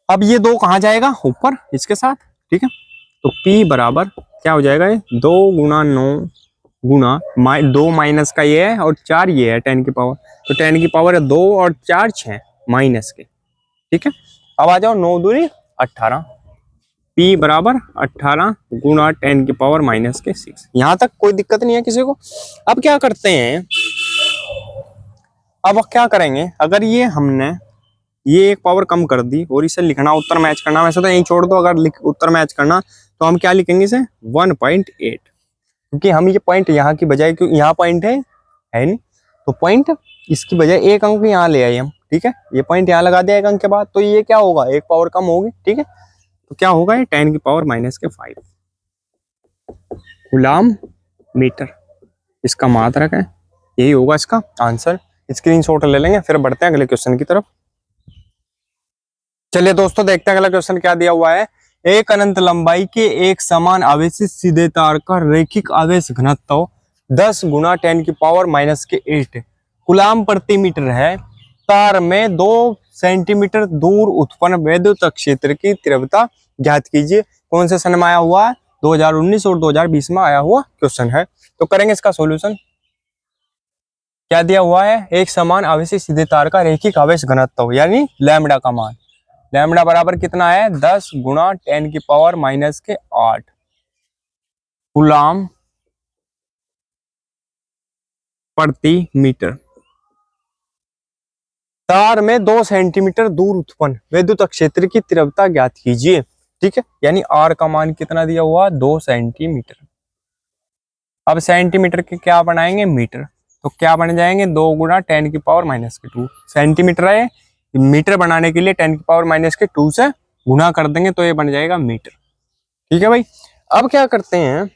अब ये 2 कहाँ जाएगा ऊपर इसके साथ, ठीक है, तो P बराबर क्या हो जाएगा, 2 गुणा 9 गुणा 2 माइनस का ये है और 4 ये है 10 की पावर, तो 10 की पावर है 2 और 4 6 माइनस के, ठीक है। अब आ जाओ 9 दूनी 18, P बराबर 18 गुणा 10 की पावर माइनस के 6, यहां तक कोई दिक्कत नहीं है किसी को। अब क्या करते हैं, अब क्या करेंगे, अगर ये हमने ये एक पावर कम कर दी और इसे लिखना उत्तर मैच करना, वैसे तो यहीं छोड़ दो, अगर उत्तर मैच करना तो हम क्या लिखेंगे इसे 1.8, क्योंकि हम ये पॉइंट यहाँ की बजाय, क्योंकि यहाँ पॉइंट है नहीं, तो पॉइंट इसकी बजाय एक अंक यहाँ ले आए हम, ठीक है, ये पॉइंट यहाँ लगा दिया एक अंक के बाद, तो ये क्या होगा एक पावर कम होगी, ठीक है, तो क्या होगा ये 10 की पावर माइनस के 5 कूलम मीटर, इसका मात्रक है, यही होगा इसका आंसर। स्क्रीनशॉट ले लेंगे, फिर बढ़ते हैं अगले क्वेश्चन की तरफ। चलिए दोस्तों देखते हैं अगला क्वेश्चन क्या दिया हुआ है। एक अनंत लंबाई के एक समान आवेशित सीधे तार का रैखिक आवेश घनत्व 10 गुणा 10 की पावर माइनस के 8 कूलम प्रति मीटर है। तार में 2 सेंटीमीटर दूर उत्पन्न वैद्युत क्षेत्र की तीव्रता ज्ञात कीजिए। कौन से सन में आया हुआ है, 2019 और 2020 में आया हुआ क्वेश्चन है। तो करेंगे इसका सॉल्यूशन। क्या दिया हुआ है, एक समान आवेशित सीधे तार का रैखिक आवेश घनत्व यानी लैम्बडा का मान, लैम्बडा बराबर कितना है 10 गुणा 10 की पावर माइनस के 8 कूलम प्रति मीटर। तार में 2 सेंटीमीटर दूर उत्पन्न वैद्युत क्षेत्र की तीव्रता ज्ञात कीजिए, ठीक है, यानी आर का मान कितना दिया हुआ 2 सेंटीमीटर। अब सेंटीमीटर के क्या बनाएंगे मीटर, तो क्या बन जाएंगे 2 गुणा 10 की पावर माइनस के 2 सेंटीमीटर है, मीटर बनाने के लिए 10 की पावर माइनस के 2 से गुणा कर देंगे तो ये बन जाएगा मीटर, ठीक है भाई। अब क्या करते हैं,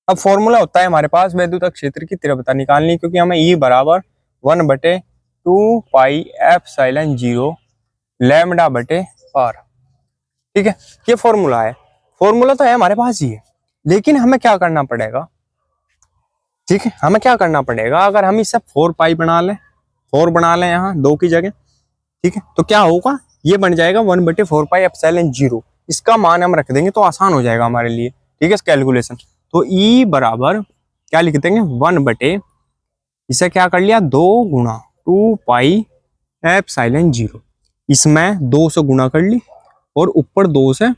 अब फॉर्मूला होता है हमारे पास वैद्युत क्षेत्र की तीव्रता निकालनी, क्योंकि हमें E बराबर 1/2 पाई एप्सिलॉन 0 लैम्बडा बटे आर, ठीक है, ये फॉर्मूला है। फॉर्मूला तो है हमारे पास ही है, लेकिन हमें क्या करना पड़ेगा, ठीक है, हमें क्या करना पड़ेगा, अगर हम इसे 4 पाई बना लें, 4 बना लें यहाँ 2 की जगह, ठीक है, तो क्या होगा ये बन जाएगा 1/4 पाई एप्सिलॉन 0, इसका मान हम रख देंगे तो आसान हो जाएगा हमारे लिए, ठीक है, कैलकुलेशन। तो E बराबर क्या लिख देंगे 1/, इसे क्या कर लिया 2 गुणा 2 पाई एप्सिलॉन 0, इसमें 2 से गुणा कर ली और ऊपर 2 से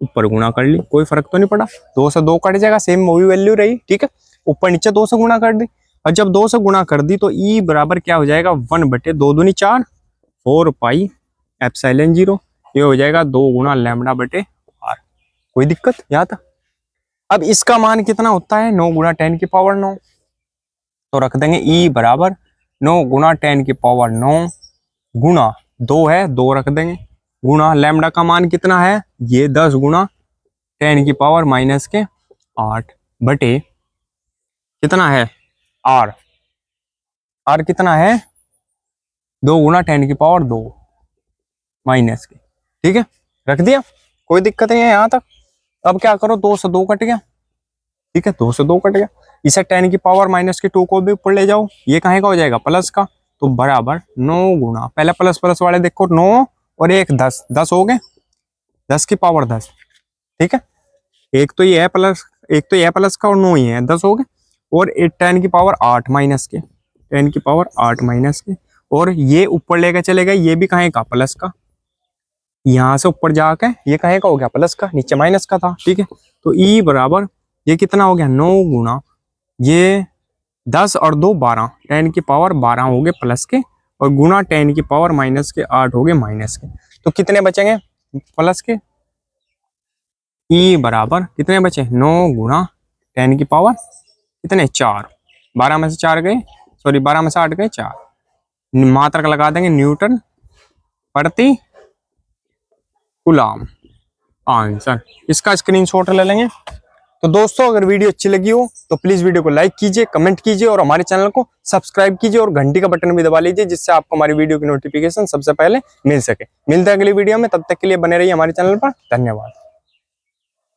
ऊपर गुणा कर ली, कोई फर्क तो नहीं पड़ा, 2 से 2 कट जाएगा, सेम वही वैल्यू रही, ठीक है, ऊपर नीचे 2 से गुणा कर दी, और जब 2 से गुणा कर दी तो E बराबर क्या हो जाएगा 1/2 दूनी 4 4 पाई एप्सिलॉन 0, ये हो जाएगा 2 गुणा लैम्बडा बटे आर। कोई दिक्कत यहाँ तक। अब इसका मान कितना होता है 9 गुणा 10 की पावर 9, तो रख देंगे E बराबर 9 गुणा 10 की पावर 9 गुणा 2 है 2 रख देंगे, गुणा लैम्बडा का मान कितना है ये 10 गुणा 10 की पावर माइनस के 8 बटे कितना है आर, आर कितना है 2 गुणा 10 की पावर 2 माइनस के, ठीक है, रख दिया, कोई दिक्कत नहीं है यहाँ तक। अब क्या करो 2 से 2 कट गया, ठीक है, 2 से 2 कट गया, इसे 10 की पावर माइनस के 2 को भी ऊपर ले जाओ, ये कहाँ का हो जाएगा प्लस का, तो बराबर 9 गुणा, पहले प्लस प्लस वाले देखो 9 और 1 10, 10 हो गए, 10 की पावर 10, ठीक है, एक तो ये है प्लस, एक तो ये है प्लस का और 9 ही है 10 हो गए, और 10 की पावर 8 माइनस के, 10 की पावर 8 माइनस के, और ये ऊपर लेकर चले गए, ये भी कहाँ का प्लस का, यहाँ से ऊपर जाके ये कहे का हो गया प्लस का, नीचे माइनस का था, ठीक है, तो E बराबर ये कितना हो गया 9 गुणा ये 10 और 2 12, 10 की पावर 12 हो गए प्लस के, और गुणा 10 की पावर माइनस के 8 हो गए माइनस के, तो कितने बचेंगे प्लस के ई बराबर कितने बचे 9 गुणा 10 की पावर कितने 4, 12 में से 4 गए, सॉरी 12 में से 8 गए 4, मात्रक लगा देंगे न्यूटन प्रति कूलम। आंसर इसका स्क्रीनशॉट ले लेंगे। तो दोस्तों अगर वीडियो अच्छी लगी हो तो प्लीज वीडियो को लाइक कीजिए, कमेंट कीजिए और हमारे चैनल को सब्सक्राइब कीजिए और घंटी का बटन भी दबा लीजिए, जिससे आपको हमारी वीडियो की नोटिफिकेशन सबसे पहले मिल सके। मिलते हैं अगली वीडियो में, तब तक के लिए बने रहिए हमारे चैनल पर। धन्यवाद।